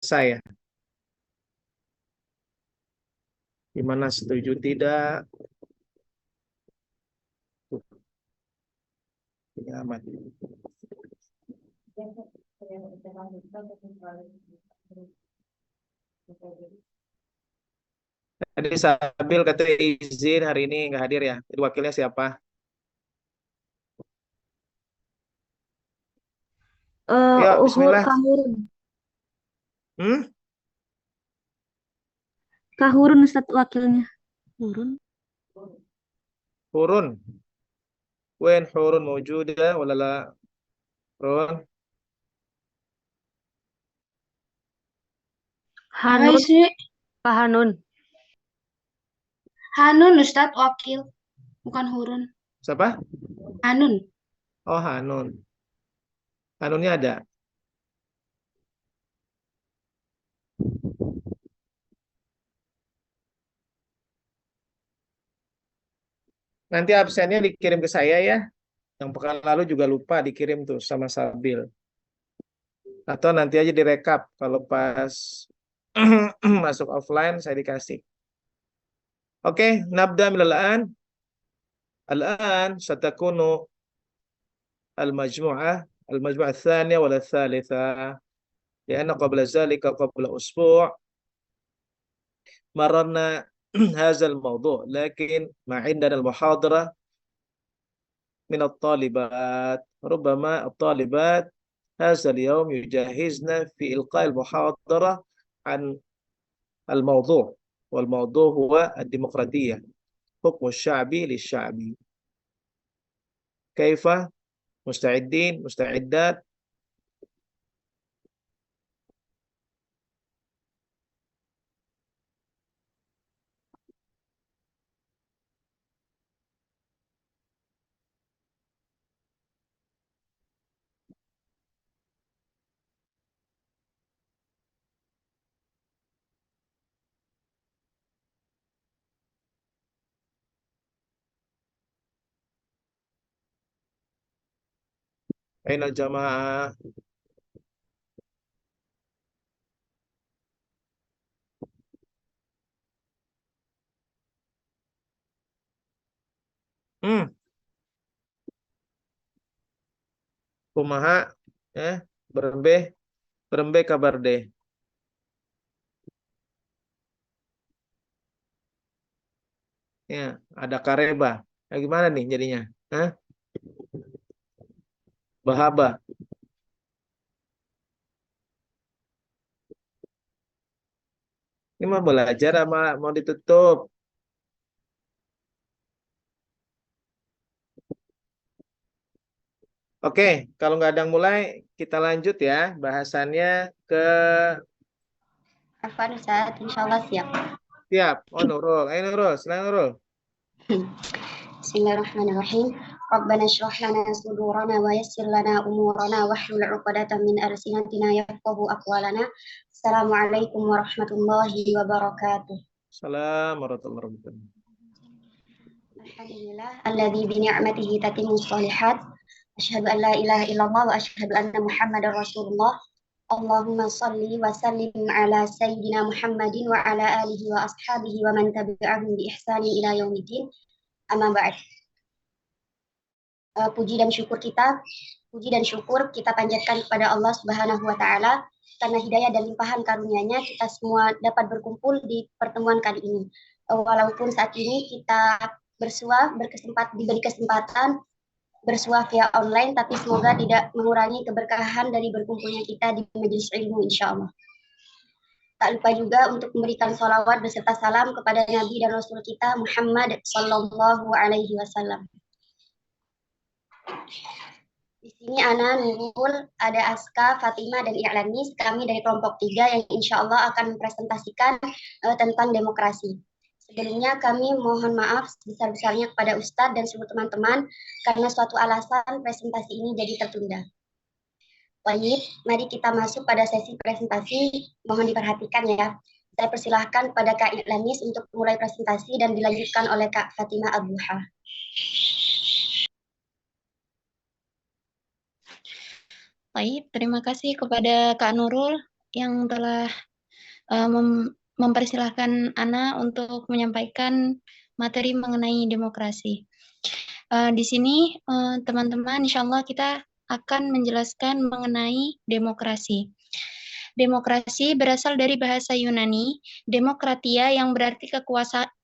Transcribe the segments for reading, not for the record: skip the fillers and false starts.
selesai ya. Gimana, setuju tidak? Tuh, ini amat. Tadi Sabil katanya izin hari ini nggak hadir ya. Jadi wakilnya siapa? Ya, Bismillah. Kahurun. Hmm? Kahurun Ustadz wakilnya. Hurun. Hurun. Wen hurun mawjuda wala la? Hurun. Hai Hanun, sih. Pak Hanun. Hanun Ustadz wakil. Bukan Hurun. Siapa? Hanun. Oh, Hanun. Hanunnya ada. Nanti absennya dikirim ke saya ya. Yang pekan lalu juga lupa dikirim tuh sama Sabil. Atau nanti aja direkap kalau pas masuk offline saya dikasih. Oke, nabda min al-an. Al-an satakunu al-majmu'ah الثانية ولا الثالثة لأن قبل ذلك قبل أسبوع مررنا هذا الموضوع لكن ما عندنا المحاضرة من الطالبات ربما الطالبات هذا اليوم يجهزنا في إلقاء المحاضرة عن الموضوع والموضوع هو الديمقراطية حكم الشعبي للشعبي كيف مستعدين مستعدات أين الجماعة hmm, kumaha berembeh berembeh kabar deh ya ada kareba gimana nih jadinya. Hah? Bahaba. Ini mau belajar sama mau ditutup? Oke, kalau nggak ada yang mulai, kita lanjut ya bahasannya ke Afwan Ustadz, insya Allah siap. siap. Oh, Nurul. Ayo Nurul, selain Nurul. Bismillahirrahmanirrahim. Rabbana shrah lana sudurana wa yassir lana umurana wahlul 'uqdatam min alsinatina yafqahu aqwalana. Assalamualaikum warahmatullahi wabarakatuh. Salam warahmatullahi wabarakatuh. Alhamdulillah alladzi bi ni'matihi tatimmu shalihat. Asyhadu an la ilaha illallah wa asyhadu anna Muhammadar Rasulullah. Allahumma salli wa sallim ala sayyidina Muhammadin wa ala alihi wa ashabihi wa man tabi'ahum bi ihsanin ila yaumiddin. Amma ba'd. Puji dan syukur kita panjatkan kepada Allah Subhanahu wa taala karena hidayah dan limpahan karunia-Nya kita semua dapat berkumpul di pertemuan kali ini. Walaupun saat ini kita diberi kesempatan bersua via online, tapi semoga tidak mengurangi keberkahan dari berkumpulnya kita di majelis ilmu insya Allah. Tak lupa juga untuk memberikan salawat beserta salam kepada Nabi dan Rasul kita Muhammad Sallallahu Alaihi Wasallam. Di sini Ana, Nurul, ada Aska, Fatima, dan I'lanis. Kami dari kelompok 3 yang insya Allah akan mempresentasikan tentang demokrasi. Sebelumnya kami mohon maaf sebesar-besarnya kepada Ustadz dan seluruh teman-teman karena suatu alasan presentasi ini jadi tertunda. Baik, mari kita masuk pada sesi presentasi. Mohon diperhatikan ya. Saya persilahkan pada Kak I'lanis untuk mulai presentasi dan dilanjutkan oleh Kak Fatima Abuha. Baik, terima kasih kepada Kak Nurul yang telah mempersilahkan Ana untuk menyampaikan materi mengenai demokrasi. Di sini teman-teman, insya Allah kita akan menjelaskan mengenai demokrasi. Demokrasi berasal dari bahasa Yunani, demokratia yang berarti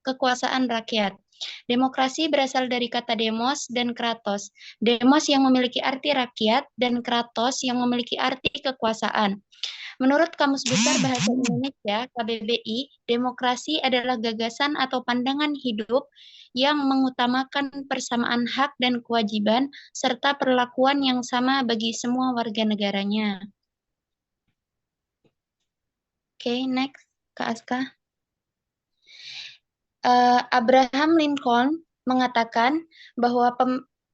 kekuasaan rakyat. Demokrasi berasal dari kata demos dan kratos. Demos yang memiliki arti rakyat dan kratos yang memiliki arti kekuasaan. Menurut Kamus Besar Bahasa Indonesia, KBBI, demokrasi adalah gagasan atau pandangan hidup yang mengutamakan persamaan hak dan kewajiban serta perlakuan yang sama bagi semua warga negaranya. Oke, next, Kak Aska. Abraham Lincoln mengatakan bahwa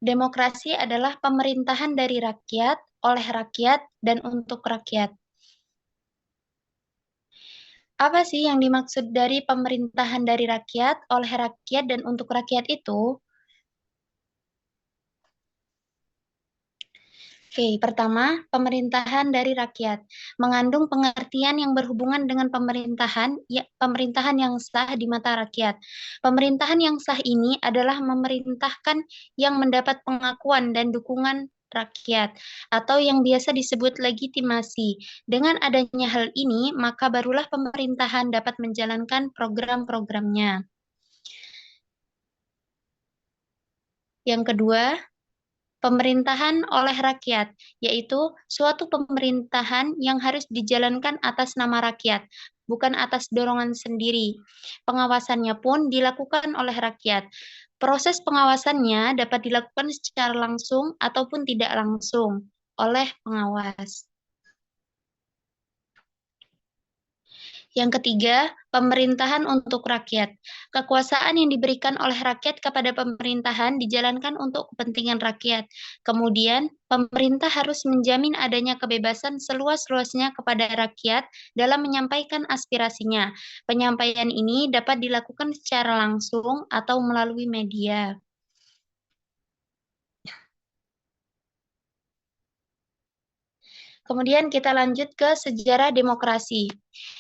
demokrasi adalah pemerintahan dari rakyat, oleh rakyat, dan untuk rakyat. Apa sih yang dimaksud dari pemerintahan dari rakyat, oleh rakyat, dan untuk rakyat itu? Oke, pertama, pemerintahan dari rakyat mengandung pengertian yang berhubungan dengan pemerintahan yang sah di mata rakyat. Pemerintahan yang sah ini adalah memerintahkan yang mendapat pengakuan dan dukungan rakyat atau yang biasa disebut legitimasi. Dengan adanya hal ini, maka barulah pemerintahan dapat menjalankan program-programnya. Yang kedua, pemerintahan oleh rakyat, yaitu suatu pemerintahan yang harus dijalankan atas nama rakyat, bukan atas dorongan sendiri. Pengawasannya pun dilakukan oleh rakyat. Proses pengawasannya dapat dilakukan secara langsung ataupun tidak langsung oleh pengawas. Yang ketiga, pemerintahan untuk rakyat. Kekuasaan yang diberikan oleh rakyat kepada pemerintahan dijalankan untuk kepentingan rakyat. Kemudian, pemerintah harus menjamin adanya kebebasan seluas-luasnya kepada rakyat dalam menyampaikan aspirasinya. Penyampaian ini dapat dilakukan secara langsung atau melalui media. Kemudian kita lanjut ke sejarah demokrasi.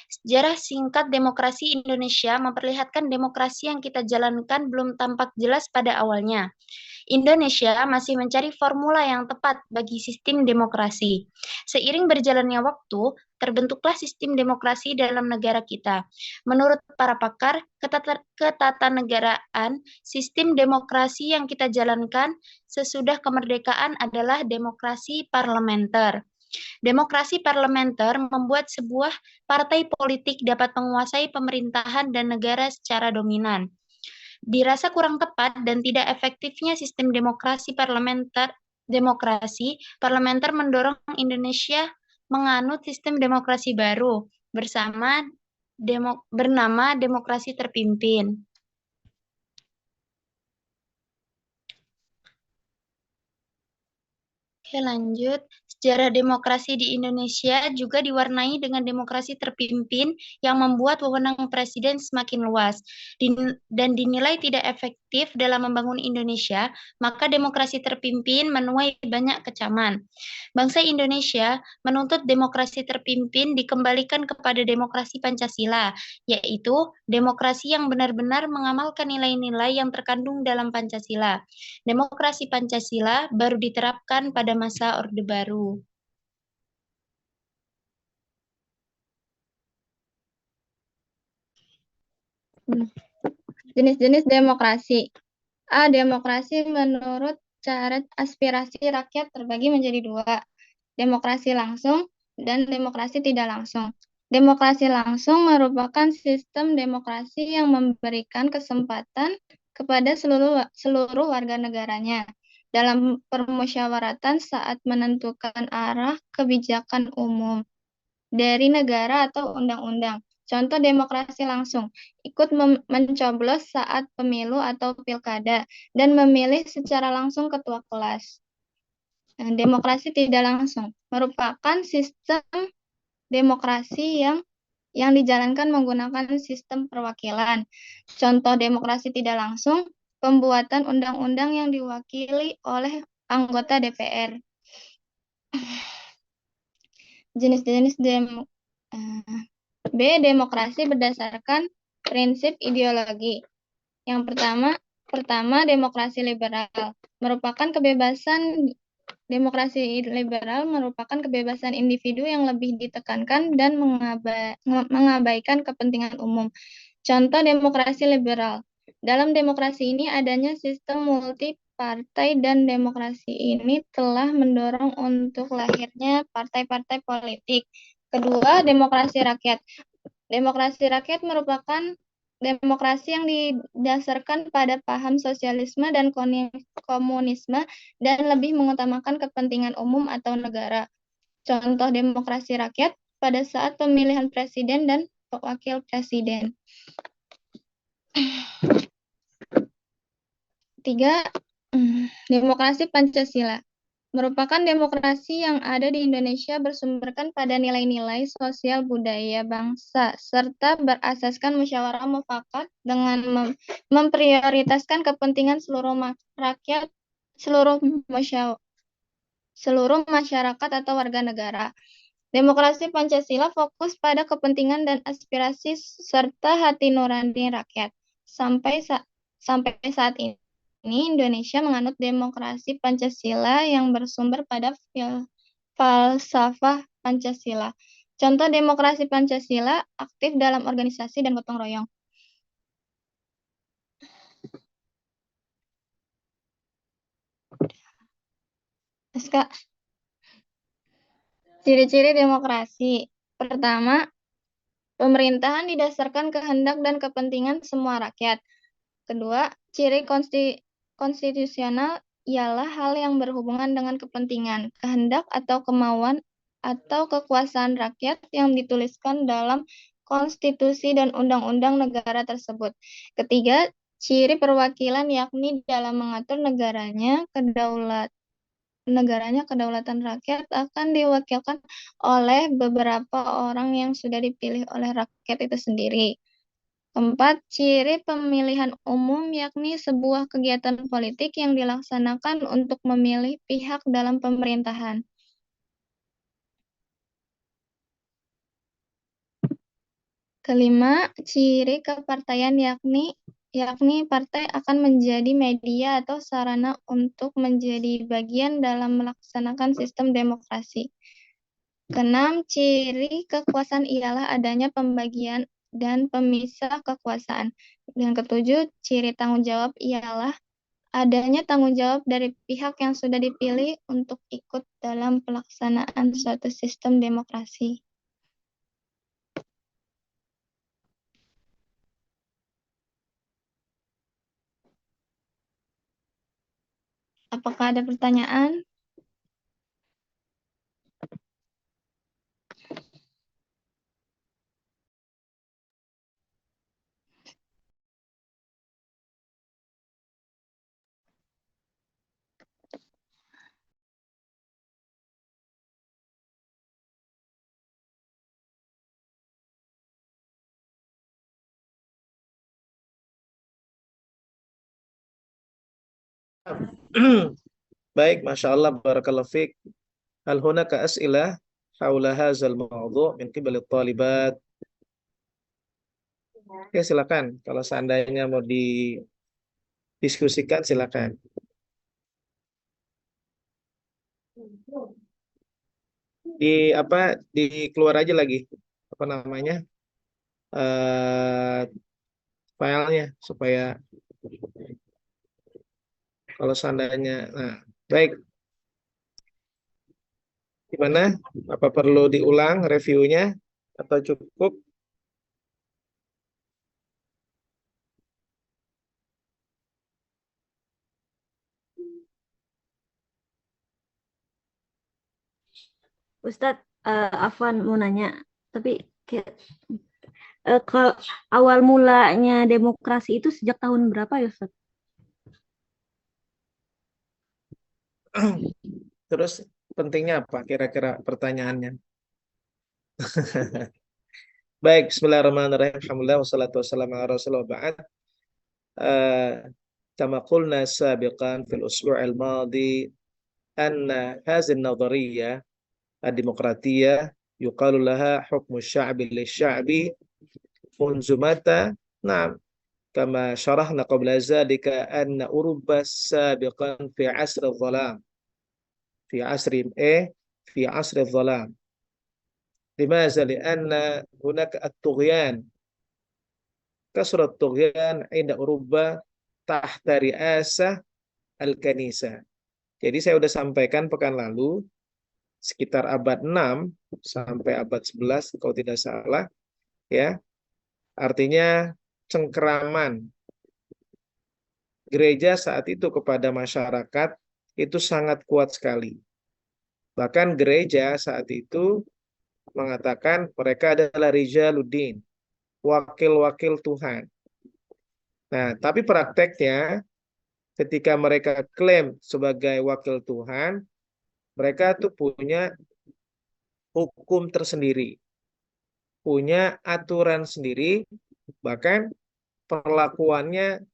Sejarah singkat demokrasi Indonesia memperlihatkan demokrasi yang kita jalankan belum tampak jelas pada awalnya. Indonesia masih mencari formula yang tepat bagi sistem demokrasi. Seiring berjalannya waktu, terbentuklah sistem demokrasi dalam negara kita. Menurut para pakar ketatanegaraan, sistem demokrasi yang kita jalankan sesudah kemerdekaan adalah demokrasi parlementer. Demokrasi parlementer membuat sebuah partai politik dapat menguasai pemerintahan dan negara secara dominan. Dirasa kurang tepat dan tidak efektifnya sistem parlementer mendorong Indonesia menganut sistem demokrasi baru bernama demokrasi terpimpin. Oke, lanjut. Sejarah demokrasi di Indonesia juga diwarnai dengan demokrasi terpimpin yang membuat wewenang presiden semakin luas dan dinilai tidak efektif dalam membangun Indonesia, maka demokrasi terpimpin menuai banyak kecaman. Bangsa Indonesia menuntut demokrasi terpimpin dikembalikan kepada demokrasi Pancasila, yaitu demokrasi yang benar-benar mengamalkan nilai-nilai yang terkandung dalam Pancasila. Demokrasi Pancasila baru diterapkan pada masa Orde Baru. Jenis-jenis demokrasi. A. Demokrasi menurut syarat aspirasi rakyat terbagi menjadi dua, demokrasi langsung dan demokrasi tidak langsung. Demokrasi langsung merupakan sistem demokrasi yang memberikan kesempatan kepada seluruh warga negaranya dalam permusyawaratan saat menentukan arah kebijakan umum dari negara atau undang-undang. Contoh demokrasi langsung, ikut mencoblos saat pemilu atau pilkada, dan memilih secara langsung ketua kelas. Demokrasi tidak langsung merupakan sistem demokrasi yang dijalankan menggunakan sistem perwakilan. Contoh demokrasi tidak langsung, pembuatan undang-undang yang diwakili oleh anggota DPR. Jenis-jenis B. Demokrasi berdasarkan prinsip ideologi. Yang pertama demokrasi liberal merupakan kebebasan. Demokrasi liberal merupakan kebebasan individu yang lebih ditekankan dan mengabaikan kepentingan umum. Contoh demokrasi liberal. Dalam demokrasi ini adanya sistem multi partai dan demokrasi ini telah mendorong untuk lahirnya partai-partai politik. Kedua, demokrasi rakyat. Demokrasi rakyat merupakan demokrasi yang didasarkan pada paham sosialisme dan komunisme dan lebih mengutamakan kepentingan umum atau negara. Contoh demokrasi rakyat pada saat pemilihan presiden dan wakil presiden. 3. Demokrasi Pancasila merupakan demokrasi yang ada di Indonesia bersumberkan pada nilai-nilai sosial budaya bangsa serta berasaskan musyawarah mufakat dengan memprioritaskan kepentingan seluruh rakyat, seluruh masyarakat atau warga negara. Demokrasi Pancasila fokus pada kepentingan dan aspirasi serta hati nurani rakyat. Sampai saat ini Indonesia menganut demokrasi Pancasila yang bersumber pada falsafah Pancasila. Contoh demokrasi Pancasila aktif dalam organisasi dan gotong royong. Kak. Ciri-ciri demokrasi. Pertama, pemerintahan didasarkan kehendak dan kepentingan semua rakyat. Kedua, ciri konstitusional ialah hal yang berhubungan dengan kepentingan, kehendak atau kemauan atau kekuasaan rakyat yang dituliskan dalam konstitusi dan undang-undang negara tersebut. Ketiga, ciri perwakilan yakni dalam mengatur negaranya kedaulatan rakyat akan diwakilkan oleh beberapa orang yang sudah dipilih oleh rakyat itu sendiri. Keempat, ciri pemilihan umum yakni sebuah kegiatan politik yang dilaksanakan untuk memilih pihak dalam pemerintahan. Kelima, ciri kepartaian yakni partai akan menjadi media atau sarana untuk menjadi bagian dalam melaksanakan sistem demokrasi. Keenam, ciri kekuasaan ialah adanya pembagian dan pemisah kekuasaan. Yang ketujuh, ciri tanggung jawab ialah adanya tanggung jawab dari pihak yang sudah dipilih untuk ikut dalam pelaksanaan suatu sistem demokrasi. Apakah ada pertanyaan? Baik, Masya Allah, Barakallahu Fik. Hal hunaka as'ilah haula hazal mawdu' min qibali talibat. Oke, silakan. Kalau seandainya mau didiskusikan, silakan. Di keluar aja lagi apa namanya filenya supaya kalau seandainya. Nah, baik. Gimana? Apa perlu diulang reviewnya atau cukup? Ustadz, Afwan mau nanya, tapi ke awal mulanya demokrasi itu sejak tahun berapa ya, Ustadz? Terus pentingnya apa kira-kira pertanyaannya? Baik, bismillahirrahmanirrahim. Alhamdulillah wassalatu wassalamu ala Rasulillah ba'd. Kama qulna sabiqan fil usbu' al-madi anna hadhihi an-nadhariyah ad-demokratiyah yuqalu laha hukmu sya'bi lisya'bi munzumata. Nah, kama syarahna qabla zalika anna Uruba sabiqan fi asri dhalam. Fi asri fi asri dhalam. Limaza li'anna hunaka at-tughyan. Kasrat tughyan inda Uruba tahta riasah al-kanisa. Jadi saya sudah sampaikan pekan lalu sekitar abad 6 sampai abad 11 kalau tidak salah ya. Artinya cengkeraman gereja saat itu kepada masyarakat itu sangat kuat sekali. Bahkan gereja saat itu mengatakan mereka adalah rijaluddin, wakil-wakil Tuhan. Nah, tapi prakteknya ketika mereka klaim sebagai wakil Tuhan, mereka tuh punya hukum tersendiri, punya aturan sendiri, bahkan perlakuannya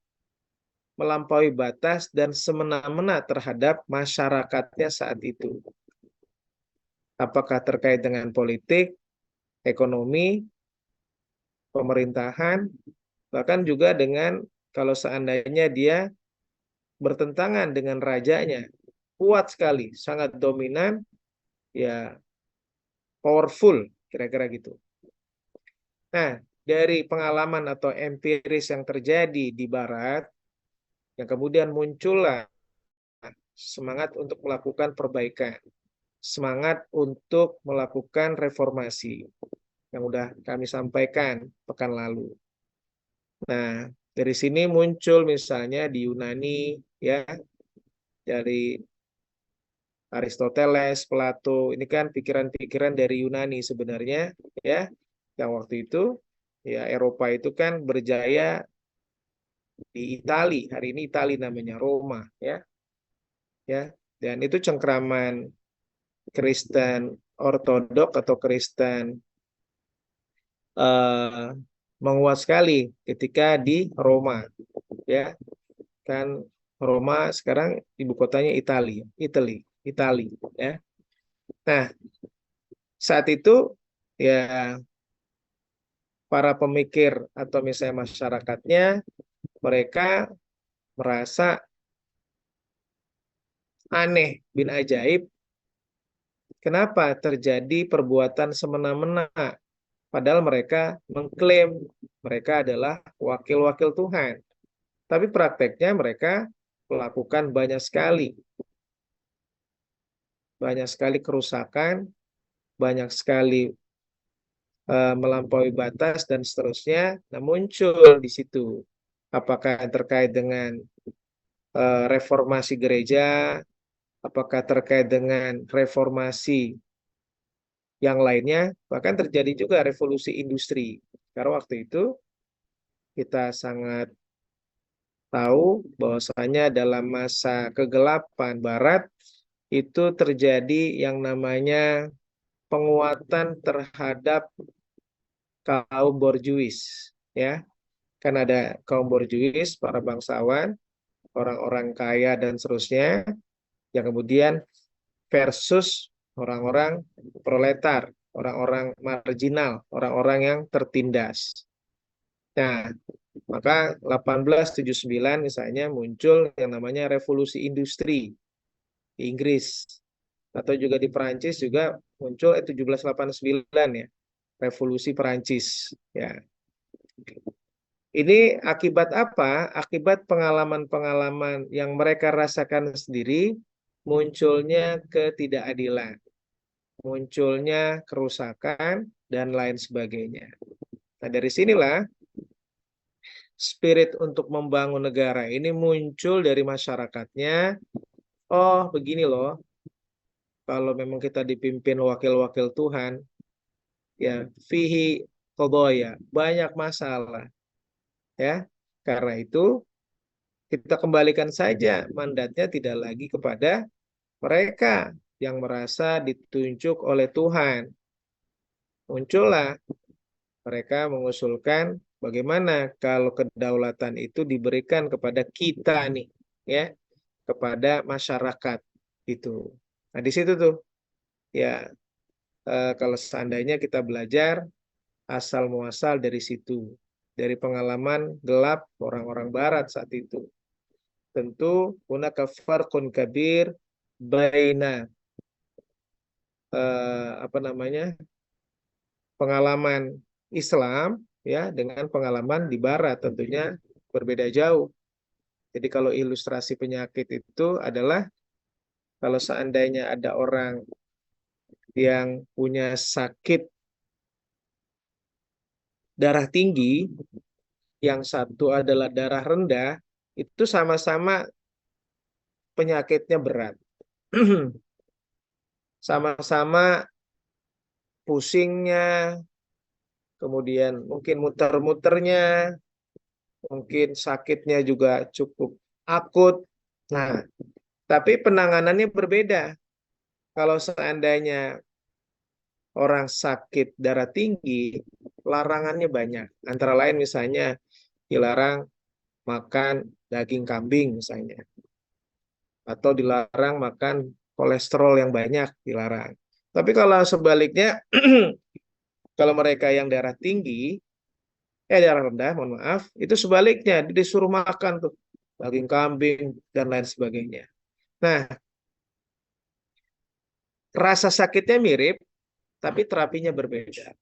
melampaui batas dan semena-mena terhadap masyarakatnya saat itu. Apakah terkait dengan politik, ekonomi, pemerintahan, bahkan juga dengan kalau seandainya dia bertentangan dengan rajanya, kuat sekali, sangat dominan, ya powerful, kira-kira gitu. Nah, dari pengalaman atau empiris yang terjadi di Barat, yang kemudian muncullah semangat untuk melakukan perbaikan, semangat untuk melakukan reformasi, yang udah kami sampaikan pekan lalu. Nah, dari sini muncul misalnya di Yunani, ya, dari Aristoteles, Plato, ini kan pikiran-pikiran dari Yunani sebenarnya, ya, yang waktu itu, ya Eropa itu kan berjaya di Itali, hari ini Itali namanya Roma, ya, dan itu cengkraman Kristen Ortodok atau Kristen menguat sekali ketika di Roma, ya, kan Roma sekarang ibu kotanya Itali, ya. Nah, saat itu ya para pemikir atau misalnya masyarakatnya mereka merasa aneh bin ajaib kenapa terjadi perbuatan semena-mena padahal mereka mengklaim mereka adalah wakil-wakil Tuhan. Tapi prakteknya mereka melakukan banyak sekali kerusakan, banyak sekali melampaui batas dan seterusnya. Nah, muncul di situ apakah terkait dengan reformasi gereja, apakah terkait dengan reformasi yang lainnya, bahkan terjadi juga revolusi industri. Karena waktu itu kita sangat tahu bahwasanya dalam masa kegelapan Barat itu terjadi yang namanya penguatan terhadap kaum borjuis, ya. Kan ada kaum borjuis, para bangsawan, orang-orang kaya dan seterusnya, yang kemudian versus orang-orang proletar, orang-orang marginal, orang-orang yang tertindas. Nah, maka 1879 misalnya muncul yang namanya revolusi industri di Inggris atau juga di Perancis juga muncul 1789 ya, revolusi Perancis ya. Ini akibat apa? Akibat pengalaman-pengalaman yang mereka rasakan sendiri, munculnya ketidakadilan, munculnya kerusakan, dan lain sebagainya. Nah, dari sinilah spirit untuk membangun negara ini muncul dari masyarakatnya. Oh, begini loh, kalau memang kita dipimpin wakil-wakil Tuhan, ya, fihi qadaya, banyak masalah. Ya, karena itu kita kembalikan saja mandatnya tidak lagi kepada mereka yang merasa ditunjuk oleh Tuhan. Muncullah mereka mengusulkan bagaimana kalau kedaulatan itu diberikan kepada kita nih, ya, kepada masyarakat itu. Nah, di situ tuh ya kalau seandainya kita belajar asal muasal dari situ, dari pengalaman gelap orang-orang Barat saat itu. Tentu hunaka farqun kabir baina pengalaman Islam ya dengan pengalaman di Barat, tentunya berbeda jauh. Jadi kalau ilustrasi penyakit itu adalah kalau seandainya ada orang yang punya sakit darah tinggi, yang satu adalah darah rendah, itu sama-sama penyakitnya berat. Sama-sama pusingnya, kemudian mungkin muter-muternya, mungkin sakitnya juga cukup akut. Nah, tapi penanganannya berbeda. Kalau seandainya orang sakit darah tinggi, larangannya banyak. Antara lain misalnya dilarang makan daging kambing misalnya. Atau dilarang makan kolesterol yang banyak, dilarang. Tapi kalau sebaliknya, kalau mereka yang darah tinggi, darah rendah, mohon maaf, itu sebaliknya, disuruh makan tuh daging kambing dan lain sebagainya. Nah, rasa sakitnya mirip, tapi terapinya berbeda.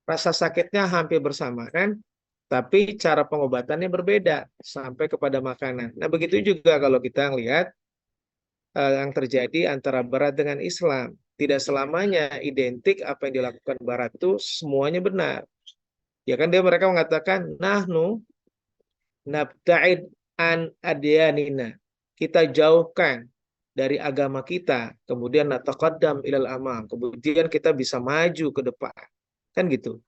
Rasa sakitnya hampir bersamaan, tapi cara pengobatannya berbeda sampai kepada makanan. Nah, begitu juga kalau kita lihat yang terjadi antara Barat dengan Islam. Tidak selamanya identik apa yang dilakukan Barat itu semuanya benar. Ya kan mereka mengatakan, nahnu nabta'id an adyanina. Kita jauhkan dari agama kita, kemudian nataqaddam ilal amam. Kemudian kita bisa maju ke depan. Kan gitu.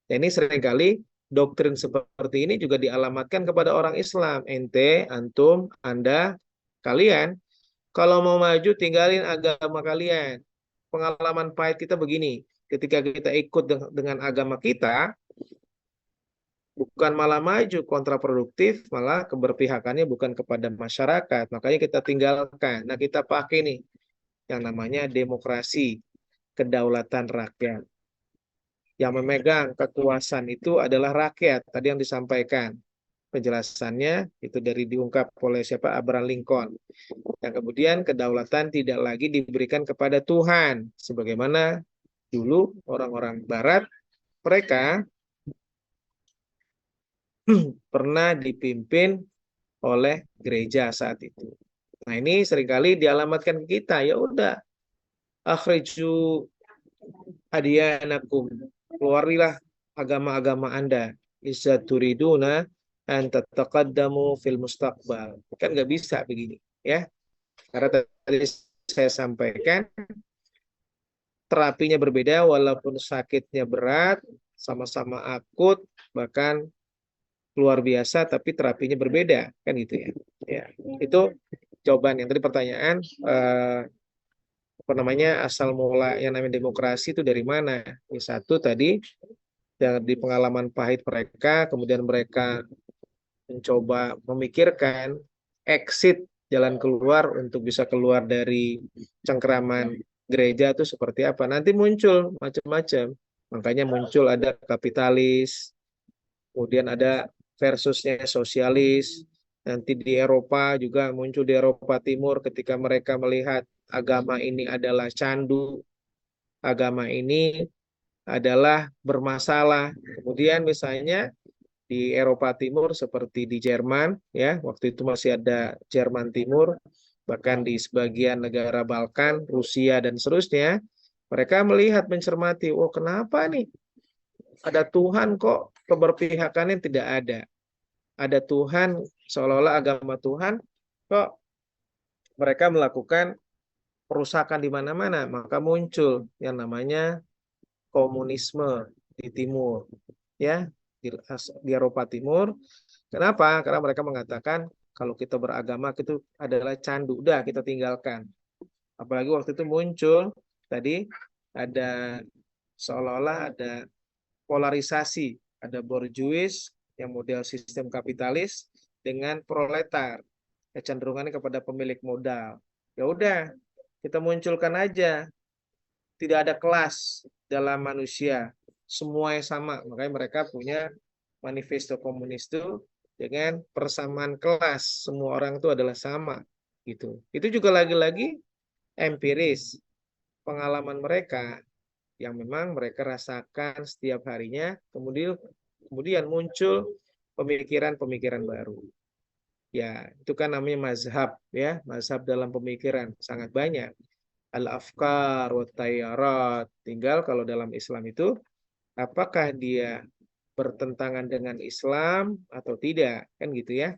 Dan ini seringkali doktrin seperti ini juga dialamatkan kepada orang Islam. Ente, antum, Anda, kalian, kalau mau maju tinggalin agama kalian. Pengalaman pahit kita begini, ketika kita ikut dengan agama kita, bukan malah maju, kontraproduktif, malah keberpihakannya bukan kepada masyarakat. Makanya kita tinggalkan. Nah, kita pakai nih yang namanya demokrasi, kedaulatan rakyat. Yang memegang kekuasaan itu adalah rakyat. Tadi yang disampaikan penjelasannya itu dari diungkap oleh siapa, Abraham Lincoln. Yang kemudian kedaulatan tidak lagi diberikan kepada Tuhan, sebagaimana dulu orang-orang Barat mereka pernah dipimpin oleh gereja saat itu. Nah, ini seringkali dialamatkan ke kita, ya udah, akhriju adiyanakum, keluarilah agama-agama Anda, isa turiduna an tataqaddamu fil mustaqbal. Kan nggak bisa begini, ya. Karena tadi saya sampaikan terapinya berbeda, walaupun sakitnya berat, sama-sama akut, bahkan luar biasa, tapi terapinya berbeda, kan gitu ya. Ya, itu jawaban yang tadi pertanyaan apa namanya asal mula yang namanya demokrasi itu dari mana? Yang satu tadi di pengalaman pahit mereka, kemudian mereka mencoba memikirkan exit, jalan keluar untuk bisa keluar dari cengkeraman gereja itu seperti apa. Nanti muncul macam-macam. Makanya muncul ada kapitalis, kemudian ada versusnya sosialis. Nanti di Eropa juga muncul, di Eropa Timur ketika mereka melihat agama ini adalah candu, agama ini adalah bermasalah. Kemudian misalnya di Eropa Timur seperti di Jerman, ya waktu itu masih ada Jerman Timur, bahkan di sebagian negara Balkan, Rusia dan seterusnya, mereka melihat, mencermati, oh kenapa nih ada Tuhan kok keberpihakannya tidak ada. Ada Tuhan, seolah-olah agama Tuhan, kok mereka melakukan perusakan di mana-mana. Maka muncul yang namanya komunisme di timur, ya, di Eropa Timur. Kenapa? Karena mereka mengatakan kalau kita beragama itu adalah candu, udah kita tinggalkan. Apalagi waktu itu muncul tadi ada seolah-olah ada polarisasi, ada borjuis yang model sistem kapitalis dengan proletar, kecenderungannya kepada pemilik modal. Ya udah, kita munculkan aja tidak ada kelas dalam manusia, semuanya sama. Makanya mereka punya manifesto komunis itu dengan persamaan kelas, semua orang itu adalah sama gitu. Itu juga lagi-lagi empiris, pengalaman mereka yang memang mereka rasakan setiap harinya, kemudian muncul pemikiran-pemikiran baru. Ya, itu kan namanya mazhab ya, mazhab dalam pemikiran sangat banyak. Al-afkar wa tayyarat. Tinggal kalau dalam Islam itu apakah dia bertentangan dengan Islam atau tidak, kan gitu ya.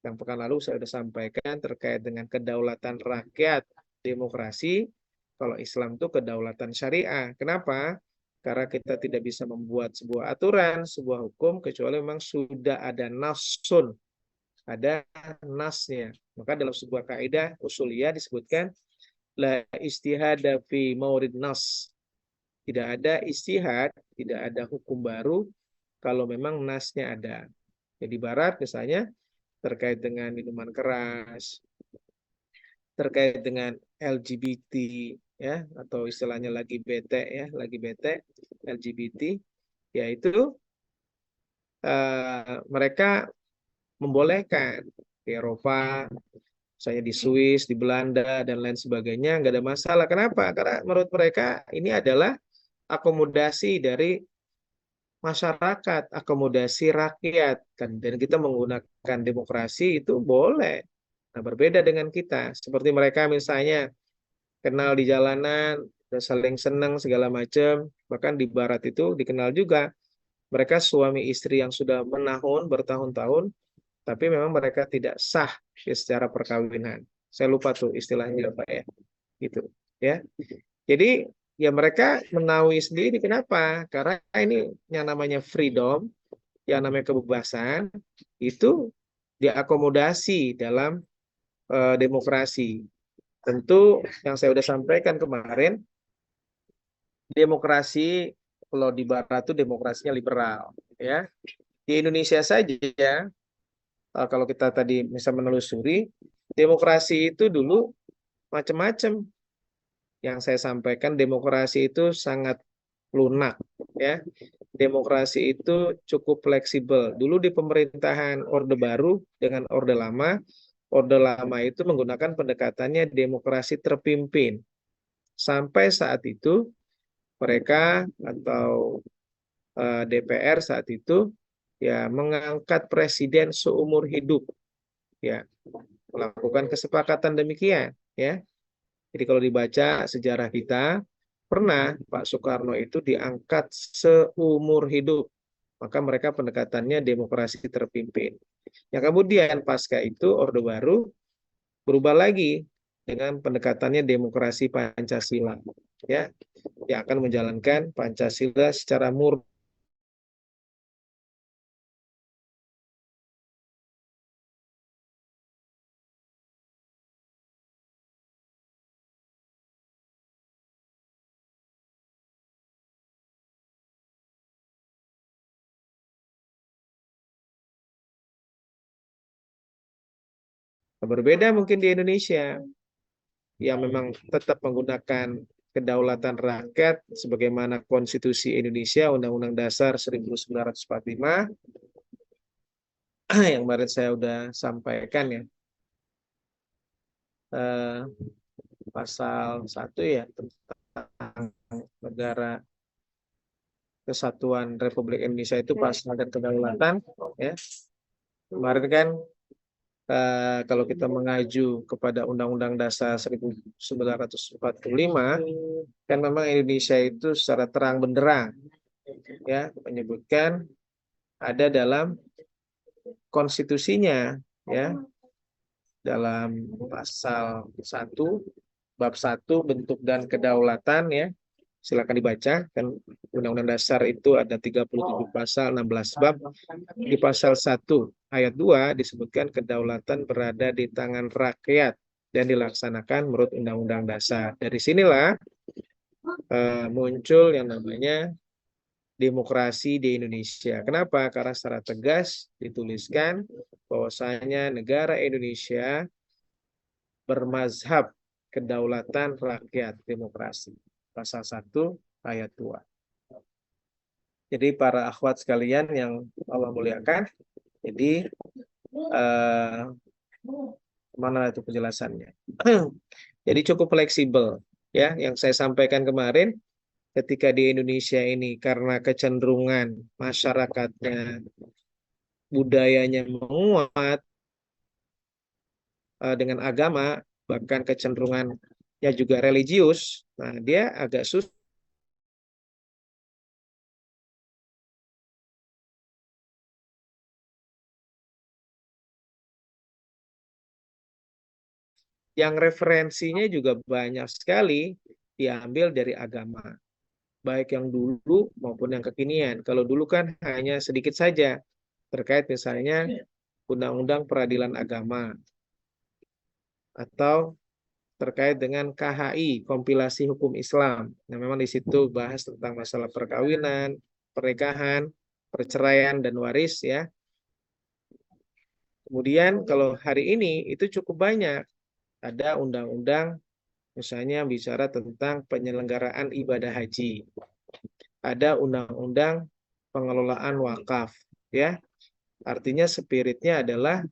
Yang pekan lalu saya sudah sampaikan terkait dengan kedaulatan rakyat, demokrasi. Kalau Islam itu kedaulatan syariah. Kenapa? Karena kita tidak bisa membuat sebuah aturan, sebuah hukum, kecuali memang sudah ada nasun, ada nasnya. Maka dalam sebuah kaidah usuliyah disebutkan la istihada fi maurid nas. Tidak ada istihad, tidak ada hukum baru kalau memang nasnya ada. Jadi barat misalnya terkait dengan minuman keras, terkait dengan LGBT ya, atau istilahnya lagi bete ya, lagi bete LGBT, yaitu mereka membolehkan di Eropa, saya di Swiss, di Belanda dan lain sebagainya, nggak ada masalah. Kenapa? Karena menurut mereka ini adalah akomodasi dari masyarakat, akomodasi rakyat, dan kita menggunakan demokrasi itu boleh. Nah, berbeda dengan kita, seperti mereka misalnya kenal di jalanan, udah saling senang segala macam, bahkan di Barat itu dikenal juga mereka suami istri yang sudah menahun bertahun-tahun, tapi memang mereka tidak sah ya, secara perkawinan. Saya lupa tuh istilahnya apa ya, gitu ya. Jadi ya mereka menawi sendiri. Kenapa? Karena ini yang namanya freedom, yang namanya kebebasan, itu diakomodasi dalam demokrasi. Tentu yang saya sudah sampaikan kemarin, demokrasi kalau di Barat itu demokrasinya liberal, ya. Di Indonesia saja, kalau kita tadi bisa menelusuri, demokrasi itu dulu macam-macam. Yang saya sampaikan demokrasi itu sangat lunak ya. Demokrasi itu cukup fleksibel. Dulu di pemerintahan Orde Baru dengan Orde Lama itu menggunakan pendekatannya demokrasi terpimpin. Sampai saat itu mereka atau DPR saat itu ya mengangkat presiden seumur hidup ya, melakukan kesepakatan demikian ya. Jadi kalau dibaca sejarah kita, pernah Pak Soekarno itu diangkat seumur hidup. Maka mereka pendekatannya demokrasi terpimpin. Yang kemudian pasca itu Orde Baru berubah lagi dengan pendekatannya demokrasi Pancasila. Ya, yang akan menjalankan Pancasila secara murni. Berbeda mungkin di Indonesia yang memang tetap menggunakan kedaulatan rakyat sebagaimana Konstitusi Indonesia Undang-Undang Dasar 1945 yang kemarin saya sudah sampaikan ya, pasal 1 ya tentang negara Kesatuan Republik Indonesia itu pasal dan kedaulatan ya. Kemarin kan kalau kita mengacu kepada Undang-Undang Dasar 1945 kan memang Indonesia itu secara terang benderang ya menyebutkan ada dalam konstitusinya ya, dalam pasal 1 bab 1 bentuk dan kedaulatan ya. Silakan dibaca, kan Undang-Undang Dasar itu ada 37 pasal, 16 bab. Di pasal 1 ayat 2 disebutkan kedaulatan berada di tangan rakyat dan dilaksanakan menurut Undang-Undang Dasar. Dari sinilah muncul yang namanya demokrasi di Indonesia. Kenapa? Karena secara tegas dituliskan bahwasanya negara Indonesia bermazhab kedaulatan rakyat demokrasi. pasal 1 ayat 2. Jadi para akhwat sekalian yang Allah muliakan, jadi mana itu penjelasannya? Jadi cukup fleksibel ya, yang saya sampaikan kemarin ketika di Indonesia ini karena kecenderungan masyarakatnya budayanya menguat dengan agama, bahkan kecenderungannya juga religius, nah dia agak susah. Yang referensinya juga banyak sekali diambil dari agama, baik yang dulu maupun yang kekinian. Kalau dulu kan hanya sedikit saja terkait misalnya Undang-Undang Peradilan Agama atau terkait dengan KHI, kompilasi hukum Islam. Nah, memang di situ bahas tentang masalah perkawinan, pernikahan, perceraian dan waris ya. Kemudian kalau hari ini itu cukup banyak. Ada undang-undang misalnya bicara tentang penyelenggaraan ibadah haji. Ada undang-undang pengelolaan wakaf ya. Artinya spiritnya adalah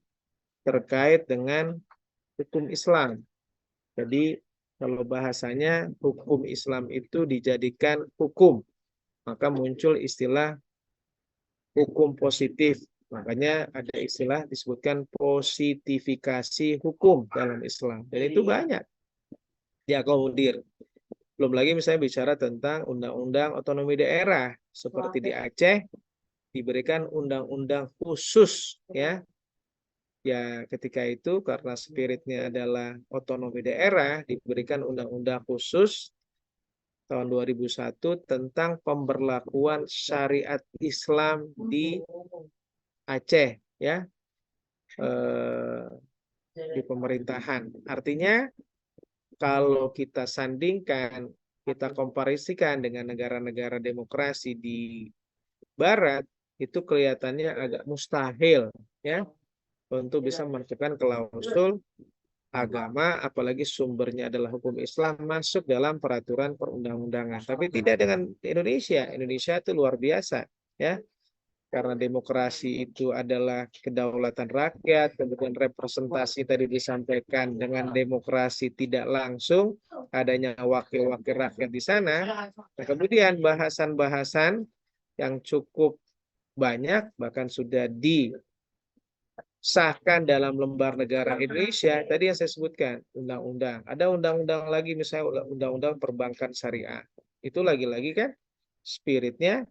terkait dengan hukum Islam. Jadi kalau bahasanya hukum Islam itu dijadikan hukum, maka muncul istilah hukum positif. Makanya ada istilah disebutkan positifikasi hukum dalam Islam. Dan itu banyak diakomodir. Belum lagi misalnya bicara tentang undang-undang otonomi daerah. Seperti di Aceh, diberikan undang-undang khusus ya. Ya, ketika itu karena spiritnya adalah otonomi daerah, diberikan undang-undang khusus tahun 2001 tentang pemberlakuan syariat Islam di Aceh, ya, di pemerintahan. Artinya, kalau kita sandingkan, kita komparisikan dengan negara-negara demokrasi di Barat, itu kelihatannya agak mustahil, ya, untuk bisa memasukkan klausul agama, apalagi sumbernya adalah hukum Islam, masuk dalam peraturan perundang-undangan. Tapi tidak dengan Indonesia. Indonesia itu luar biasa, ya. Karena demokrasi itu adalah kedaulatan rakyat, kemudian representasi tadi disampaikan dengan demokrasi tidak langsung, adanya wakil-wakil rakyat di sana. Nah, kemudian bahasan-bahasan yang cukup banyak, bahkan sudah disahkan dalam lembar negara Indonesia, tadi yang saya sebutkan, undang-undang. Ada undang-undang lagi, misalnya undang-undang perbankan syariah. Itu lagi-lagi kan spiritnya,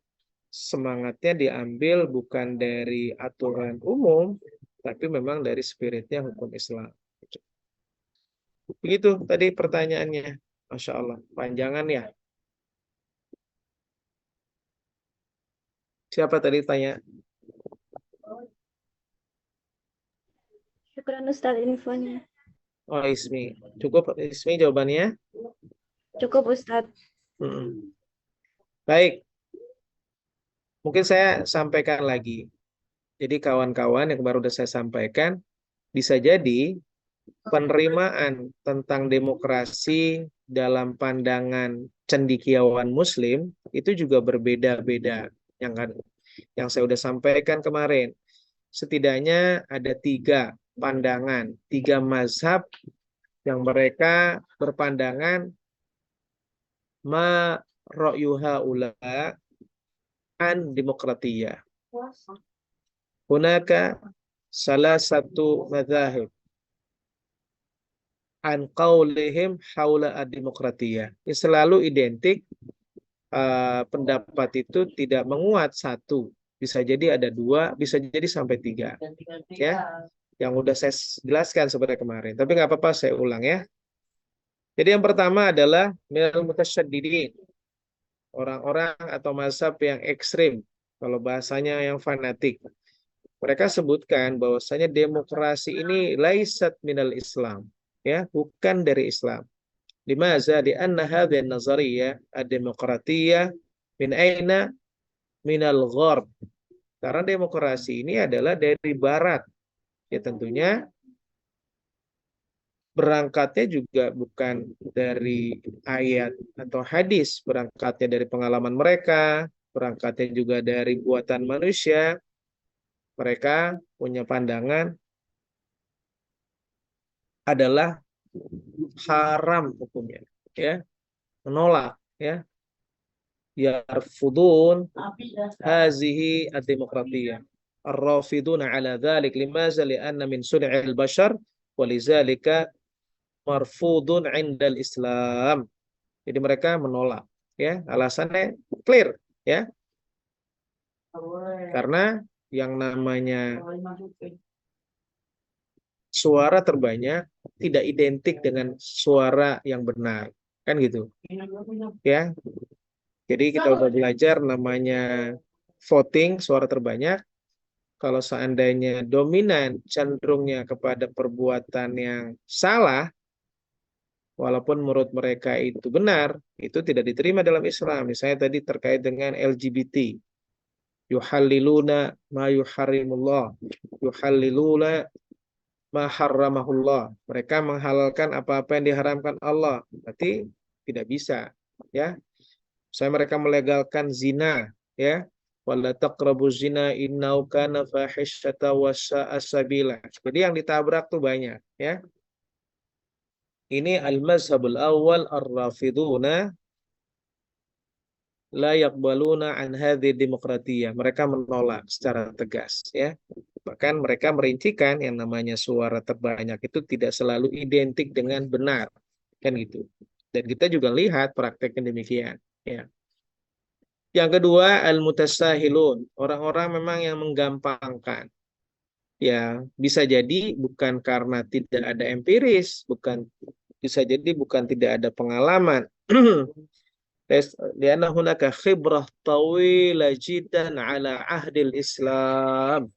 semangatnya diambil bukan dari aturan umum, tapi memang dari spiritnya hukum Islam. Begitu tadi pertanyaannya. Masya Allah, panjangan ya. Siapa tadi tanya? Syukran Ustadz infonya. Oh, Ismi. Cukup Ismi jawabannya? Cukup Ustadz. Baik. Mungkin saya sampaikan lagi. Jadi kawan-kawan yang baru sudah saya sampaikan, bisa jadi penerimaan tentang demokrasi dalam pandangan cendekiawan Muslim itu juga berbeda-beda. Yang saya sudah sampaikan kemarin, setidaknya ada 3 pandangan, 3 mazhab yang mereka berpandangan ma ra'yuha ula an demokratiyah. Hunaka salah satu mazhab an qaulihim haula ad-demokratiyah. Ini selalu identik, pendapat itu tidak menguat satu. Bisa jadi ada 2, bisa jadi sampai 3. Ya, yang udah saya jelaskan sebenarnya kemarin. Tapi nggak apa-apa, saya ulang ya. Jadi yang pertama adalah minal mutasyaddidin. Orang-orang atau mazhab yang ekstrim. Kalau bahasanya yang fanatik. Mereka sebutkan bahwasanya demokrasi ini laisat minal Islam. Ya, bukan dari Islam. Limaza li'anna hadhihi an-nazariyah ad-demokratiyah min aina minal gharb. Karena demokrasi ini adalah dari barat. Ya tentunya berangkatnya juga bukan dari ayat atau hadis, berangkatnya dari pengalaman mereka, berangkatnya juga dari buatan manusia. Mereka punya pandangan adalah haram hukumnya, ya, menolak, ya, yarfudun hazihi ad-demokratiyah. Ar-rafiduna ala dhalik limaza li'anna min sun'il bashar walizalika marfudun indal Islam. Jadi mereka menolak, ya, alasannya clear, ya, karena yang namanya suara terbanyak tidak identik dengan suara yang benar, kan gitu, ya. Jadi kita udah belajar namanya voting, suara terbanyak. Kalau seandainya dominan cenderungnya kepada perbuatan yang salah, walaupun menurut mereka itu benar, itu tidak diterima dalam Islam. Misalnya tadi terkait dengan LGBT. Yuhalliluna ma yuharrimullah. Yuhalliluna ma harramahullah. Mereka menghalalkan apa-apa yang diharamkan Allah. Berarti tidak bisa, ya. Saya mereka melegalkan zina, ya. Wala taqrabuz zina innahu kana fahisyata wa sa'a sabila. Jadi yang ditabrak tuh banyak, ya. Ini al-mazhabul awal ar-rafiduna la yaqbaluna an hadhihi demokratiyah. Mereka menolak secara tegas, ya. Bahkan mereka merincikan yang namanya suara terbanyak itu tidak selalu identik dengan benar, kan gitu. Dan kita juga lihat prakteknya demikian, ya. Yang kedua, al-mutasahilun, orang-orang memang yang menggampangkan. Ya, bisa jadi bukan karena tidak ada empiris, bisa jadi bukan tidak ada pengalaman. Lianna hunaka khibrah tawila jiddan ala ahdil Islam.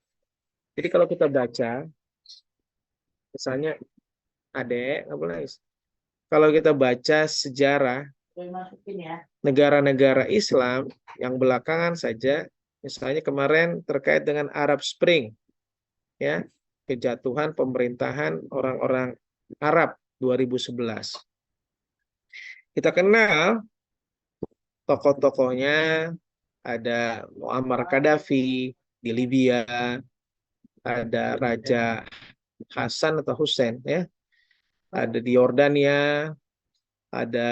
Jadi kalau kita baca, misalnya adek, kalau kita baca sejarah negara-negara Islam yang belakangan saja, misalnya kemarin terkait dengan Arab Spring, ya, kejatuhan pemerintahan orang-orang Arab 2011. Kita kenal tokoh-tokohnya, ada Muammar Gaddafi di Libya, ada Raja Hasan atau Hussein, ya, ada di Yordania, ada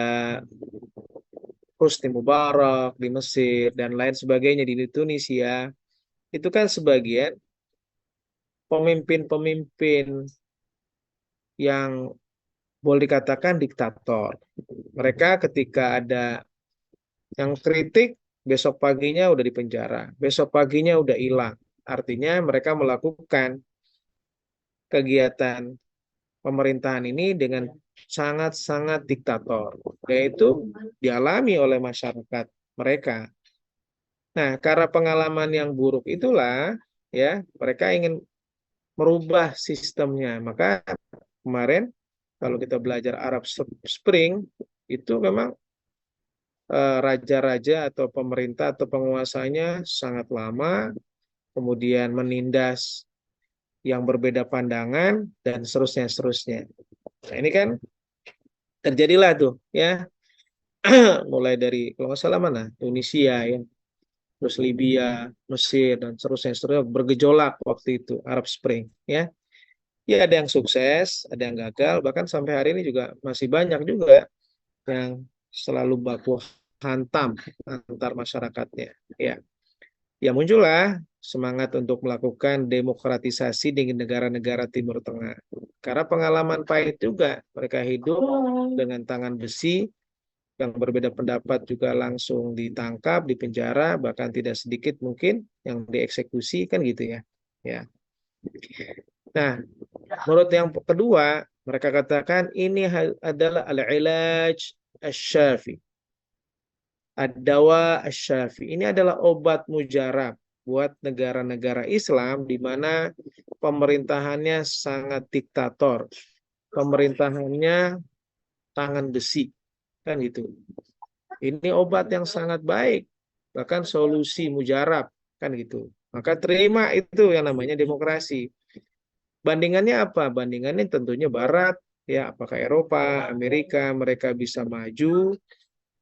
Husni Mubarak di Mesir dan lain sebagainya di Tunisia. Itu kan sebagian pemimpin-pemimpin yang boleh dikatakan diktator. Mereka ketika ada yang kritik, besok paginya udah dipenjara, besok paginya udah hilang. Artinya mereka melakukan kegiatan pemerintahan ini dengan sangat-sangat diktator, yaitu dialami oleh masyarakat mereka. Nah, karena pengalaman yang buruk itulah, ya, mereka ingin merubah sistemnya. Maka kemarin kalau kita belajar Arab Spring, itu memang raja-raja atau pemerintah atau penguasanya sangat lama, kemudian menindas yang berbeda pandangan dan seterusnya. Nah, ini kan terjadilah tuh, ya, mulai dari kalau nggak salah mana Tunisia, ya, terus Libya, Mesir dan seterusnya bergejolak waktu itu Arab Spring, ya. Ya ada yang sukses, ada yang gagal, bahkan sampai hari ini juga masih banyak juga yang selalu baku hantam antar masyarakatnya, ya. Ya muncullah semangat untuk melakukan demokratisasi di negara-negara Timur Tengah. Karena pengalaman pahit juga, mereka hidup dengan tangan besi, yang berbeda pendapat juga langsung ditangkap, dipenjara, bahkan tidak sedikit mungkin yang dieksekusi, kan gitu, ya. Ya. Nah, menurut yang kedua, mereka katakan ini adalah al-ilaj asy-syafi. Ad-dawa asy-syafi. Ini adalah obat mujarab buat negara-negara Islam di mana pemerintahannya sangat diktator. Pemerintahannya tangan besi, kan gitu. Ini obat yang sangat baik, bahkan solusi mujarab, kan gitu. Maka terima itu yang namanya demokrasi. Bandingannya apa? Bandingannya tentunya Barat, ya apakah Eropa, Amerika, mereka bisa maju,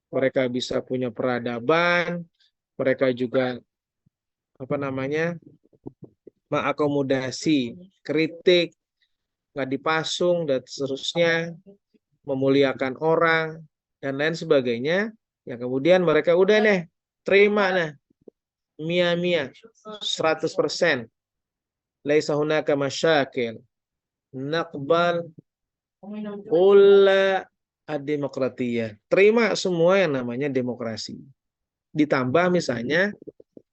mereka bisa punya peradaban, mereka juga apa namanya mengakomodasi kritik, nggak dipasung dan seterusnya, memuliakan orang dan lain sebagainya. Ya kemudian mereka udah deh terima nah mia 100%. Laisa hunaka masyakil. Naqbal kulla ad-demokratiyah. Terima semua yang namanya demokrasi. Ditambah misalnya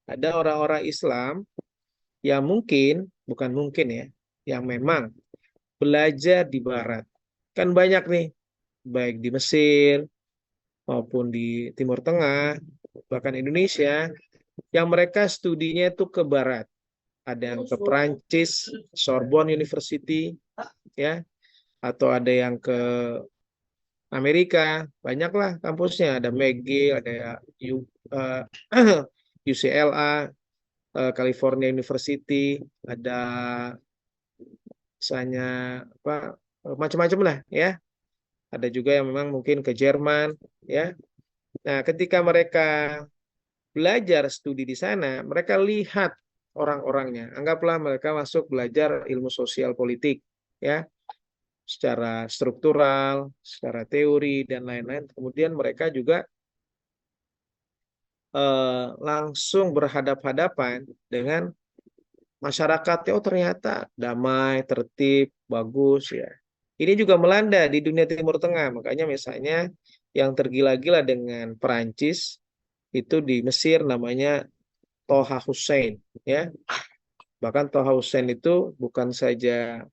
ada orang-orang Islam yang mungkin, bukan mungkin ya, yang memang belajar di Barat. Kan banyak nih, baik di Mesir maupun di Timur Tengah, bahkan Indonesia, yang mereka studinya itu ke Barat. Ada yang ke Perancis, Sorbonne University, ya, atau ada yang ke Amerika, banyaklah kampusnya. Ada McGill, ada UCLA, California University, ada misalnya apa macam-macam lah ya. Ada juga yang memang mungkin ke Jerman ya. Nah, ketika mereka belajar studi di sana, mereka lihat orang-orangnya. Anggaplah mereka masuk belajar ilmu sosial politik ya, secara struktural, secara teori dan lain-lain. Kemudian mereka juga langsung berhadap-hadapan dengan masyarakatnya. Oh, ternyata damai, tertib, bagus ya. Ini juga melanda di dunia Timur Tengah. Makanya misalnya yang tergila-gila dengan Perancis itu di Mesir namanya Toha Hussein ya. Bahkan Toha Hussein itu bukan saja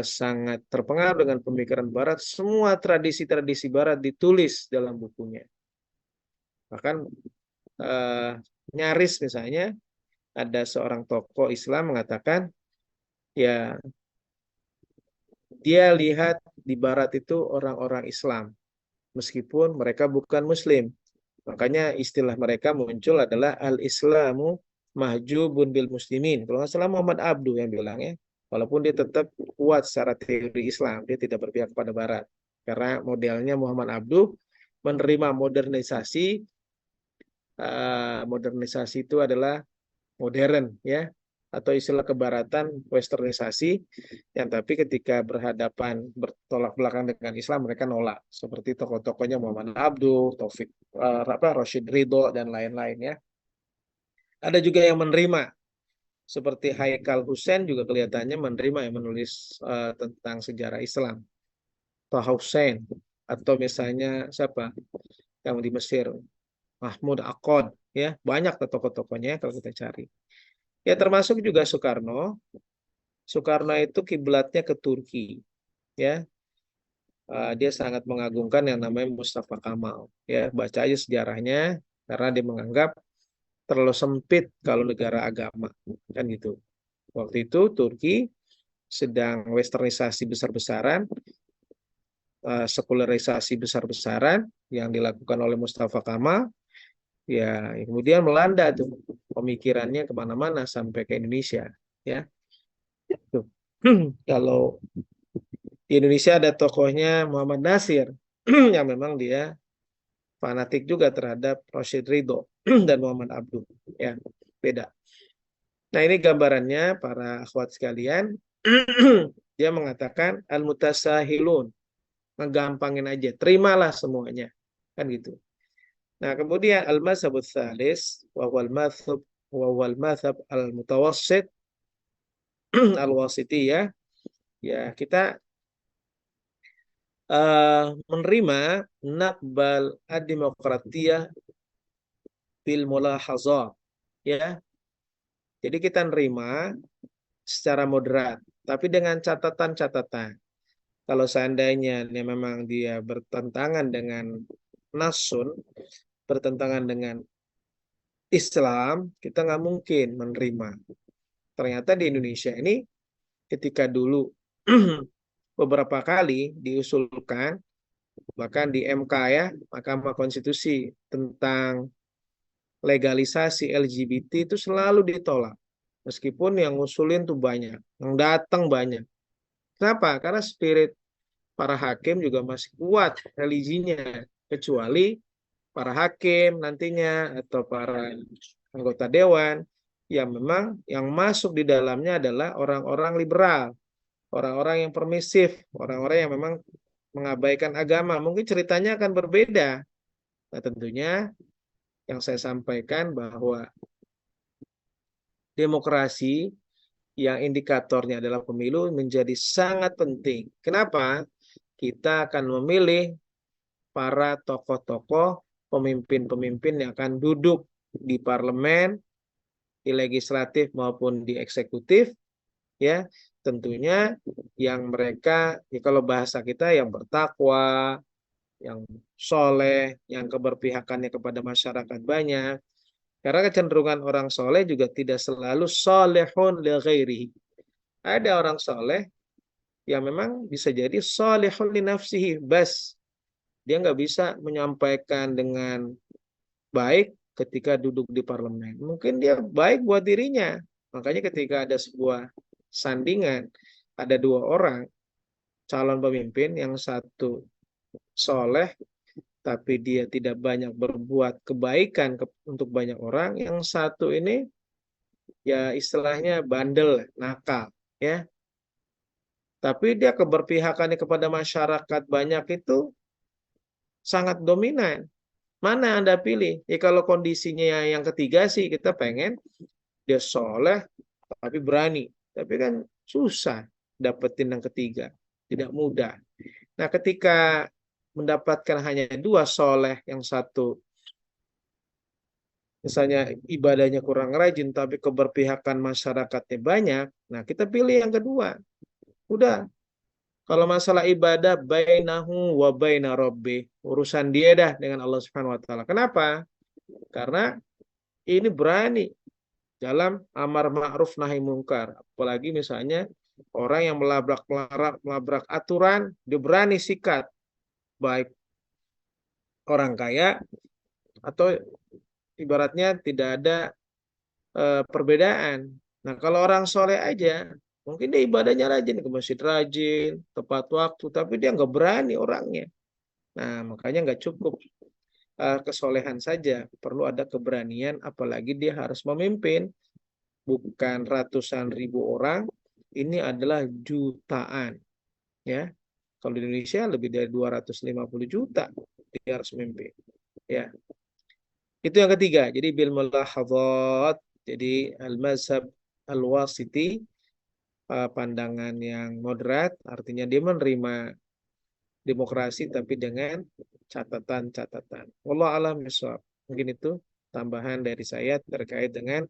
sangat terpengaruh dengan pemikiran Barat, semua tradisi-tradisi Barat ditulis dalam bukunya. Bahkan nyaris misalnya ada seorang tokoh Islam mengatakan ya dia lihat di Barat itu orang-orang Islam meskipun mereka bukan Muslim. Makanya istilah mereka muncul adalah al-Islamu mahjubun bil muslimin. Kalau nggak salah Muhammad Abduh yang bilang ya. Walaupun dia tetap kuat secara teori Islam, dia tidak berpihak kepada Barat. Karena modelnya Muhammad Abduh menerima modernisasi. Modernisasi itu adalah modern ya, atau istilah kebaratan westernisasi, yang tapi ketika berhadapan bertolak belakang dengan Islam mereka nolak, seperti tokoh-tokohnya Muhammad Abduh, Taufik Rashid Ridho dan lain-lain ya. Ada juga yang menerima seperti Haikal Hussein juga kelihatannya menerima, yang menulis tentang sejarah Islam. Taha Hussein, atau misalnya siapa yang di Mesir, Mahmud Aqad ya, banyak tokoh-tokohnya kalau kita cari. Ya termasuk juga Soekarno. Soekarno itu kiblatnya ke Turki, ya. Dia sangat mengagungkan yang namanya Mustafa Kamal, ya. Baca aja sejarahnya, karena dia menganggap terlalu sempit kalau negara agama, kan gitu. Waktu itu Turki sedang westernisasi besar-besaran, sekularisasi besar-besaran yang dilakukan oleh Mustafa Kamal. Ya, kemudian melanda tuh pemikirannya kemana-mana sampai ke Indonesia, ya. Tuh. Kalau di Indonesia ada tokohnya Muhammad Nasir yang memang dia fanatik juga terhadap Rashid Ridho dan Muhammad Abduh, ya beda. Nah ini gambarannya para akhwat sekalian. Dia mengatakan al-mutasahilun, ngegampangin aja, terimalah semuanya, kan gitu. Nah, kemudian al-mazhabut tsalis wa wal mazhab al-mutawassit al-wasitiyah. Ya, kita menerima naqbal ad-demokratiyah bil mulahazah, ya. Jadi kita nerima secara moderat, tapi dengan catatan-catatan. Kalau seandainya memang dia bertentangan dengan nasun, bertentangan dengan Islam, kita nggak mungkin menerima. Ternyata di Indonesia ini ketika dulu beberapa kali diusulkan, bahkan di MK ya, Mahkamah Konstitusi, tentang legalisasi LGBT itu selalu ditolak. Meskipun yang ngusulin tuh banyak, yang datang banyak. Kenapa? Karena spirit para hakim juga masih kuat religinya, kecuali para hakim nantinya atau para anggota dewan yang memang yang masuk di dalamnya adalah orang-orang liberal, orang-orang yang permisif, orang-orang yang memang mengabaikan agama. Mungkin ceritanya akan berbeda. Nah, tentunya yang saya sampaikan bahwa demokrasi yang indikatornya adalah pemilu menjadi sangat penting. Kenapa? Kita akan memilih para tokoh-tokoh, pemimpin-pemimpin yang akan duduk di parlemen, di legislatif maupun di eksekutif, ya tentunya yang mereka, ya kalau bahasa kita yang bertakwa, yang soleh, yang keberpihakannya kepada masyarakat banyak. Karena kecenderungan orang soleh juga tidak selalu solehun li ghairihi. Ada orang soleh yang memang bisa jadi solehun li nafsihi, bas. Dia nggak bisa menyampaikan dengan baik ketika duduk di parlemen. Mungkin dia baik buat dirinya. Makanya ketika ada sebuah sandingan, ada dua orang calon pemimpin, yang satu soleh, tapi dia tidak banyak berbuat kebaikan untuk banyak orang. Yang satu ini ya istilahnya bandel, nakal, ya. Tapi dia keberpihakannya kepada masyarakat banyak itu sangat dominan. Mana Anda pilih? Ya kalau kondisinya yang ketiga sih kita pengen dia soleh tapi berani. Tapi kan susah dapetin yang ketiga. Tidak mudah. Nah ketika mendapatkan hanya dua soleh, yang satu misalnya ibadahnya kurang rajin tapi keberpihakan masyarakatnya banyak, nah kita pilih yang kedua. Udah, kalau masalah ibadah bainahu wa baina rabbi, urusan dia dah dengan Allah Subhanahu wa taala. Kenapa? Karena ini berani dalam amar ma'ruf nahi mungkar. Apalagi misalnya orang yang melabrak aturan, dia berani sikat, baik orang kaya atau ibaratnya tidak ada perbedaan. Nah, kalau orang soleh aja, mungkin dia ibadahnya rajin, ke masjid rajin, tepat waktu, tapi dia nggak berani orangnya. Nah, makanya nggak cukup kesolehan saja, perlu ada keberanian, apalagi dia harus memimpin, bukan ratusan ribu orang, ini adalah jutaan. Ya, kalau di Indonesia lebih dari 250 juta dia harus memimpin. Ya, itu yang ketiga. Jadi bil mulahadhat, jadi al-mazhab al-wasiti, pandangan yang moderat, artinya dia menerima demokrasi tapi dengan catatan-catatan. Wallahu a'lam bishawab. Mungkin itu tambahan dari saya terkait dengan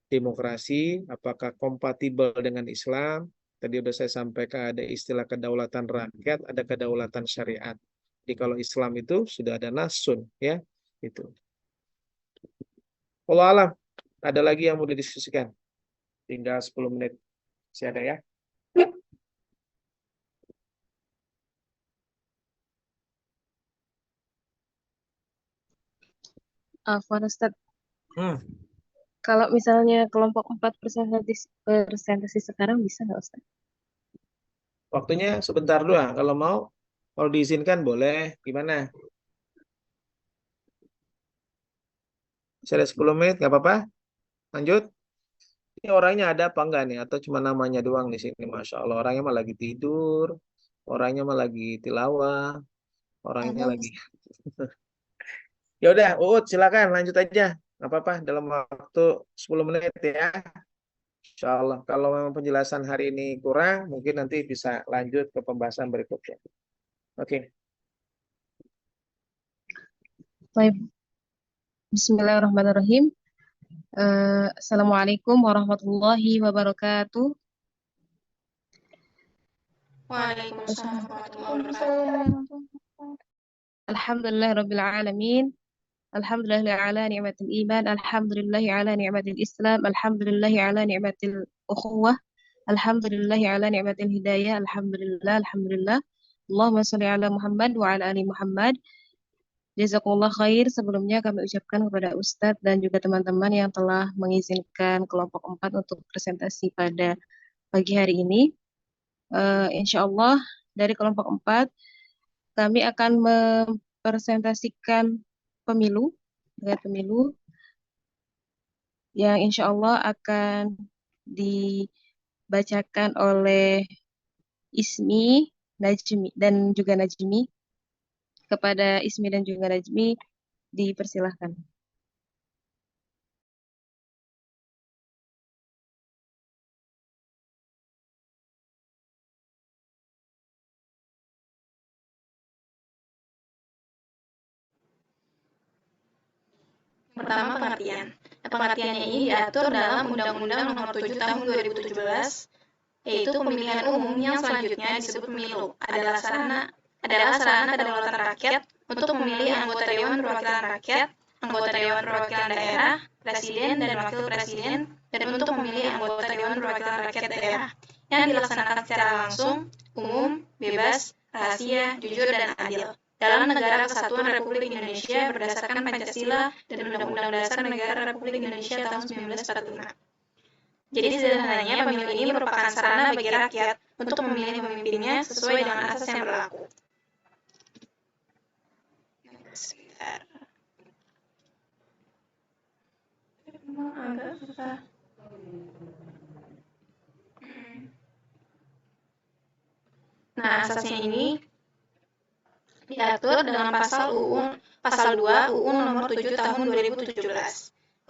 demokrasi, apakah kompatibel dengan Islam. Tadi sudah saya sampaikan ada istilah kedaulatan rakyat, ada kedaulatan syariat. Jadi kalau Islam itu sudah ada nasun, ya, itu. Wallahu a'lam. Ada lagi yang mau didiskusikan? Tinggal 10 menit. Masih ada ya? Afwan Ustadz, Hmm. kalau misalnya kelompok 4 presentasi sekarang bisa nggak Ustadz? Waktunya sebentar doang. Kalau mau, kalau diizinkan boleh. Gimana? Masih ada 10 menit, nggak apa-apa? Lanjut. Ini orangnya ada apa enggak nih? Atau cuma namanya doang di sini? Masya Allah, orangnya mah lagi tidur. Orangnya mah lagi tilawah. Orangnya Ada lagi. Ya udah, Uut silakan lanjut aja. Nggak apa-apa dalam waktu 10 menit ya. Insya Allah. Kalau memang penjelasan hari ini kurang, mungkin nanti bisa lanjut ke pembahasan berikutnya. Oke. Baik. Bismillahirrahmanirrahim. Assalamualaikum warahmatullahi wabarakatuh. Waalaikumsalam warahmatullahi wabarakatuh. Alhamdulillah rabbil alamin. Alhamdulillah ala ni'matil iman. Alhamdulillah ala ni'matil islam. Alhamdulillah ala ni'matil ukhuwah. Alhamdulillah ala ni'matil hidayah. Alhamdulillah, alhamdulillah. Allahumma sholli ala Muhammad wa ala ali Muhammad. Jazakumullah khair. Sebelumnya kami ucapkan kepada Ustadz dan juga teman-teman yang telah mengizinkan kelompok 4 untuk presentasi pada pagi hari ini. Insya Allah dari kelompok 4, kami akan mempresentasikan pemilu yang insya Allah akan dibacakan oleh Ismi, Najmi, dan juga Najmi. Kepada Ismi dan juga Najmi, dipersilahkan. Pertama, pengertian. Pengertiannya ini diatur dalam Undang-Undang Nomor 7 Tahun 2017, yaitu pemilihan umum yang selanjutnya disebut pemilu adalah sarana kedaulatan rakyat untuk memilih anggota Dewan Perwakilan Rakyat, anggota Dewan Perwakilan Daerah, Presiden dan Wakil Presiden, dan untuk memilih anggota Dewan Perwakilan Rakyat Daerah yang dilaksanakan secara langsung, umum, bebas, rahasia, jujur, dan adil dalam Negara Kesatuan Republik Indonesia berdasarkan Pancasila dan Undang-Undang Dasar Negara Republik Indonesia tahun 1945. Jadi sederhananya pemilu ini merupakan sarana bagi rakyat untuk memilih pemimpinnya sesuai dengan asas yang berlaku. Sebentar. Emang agak susah. Nah, asasnya ini diatur dalam pasal 2 UU Nomor 7 Tahun 2017.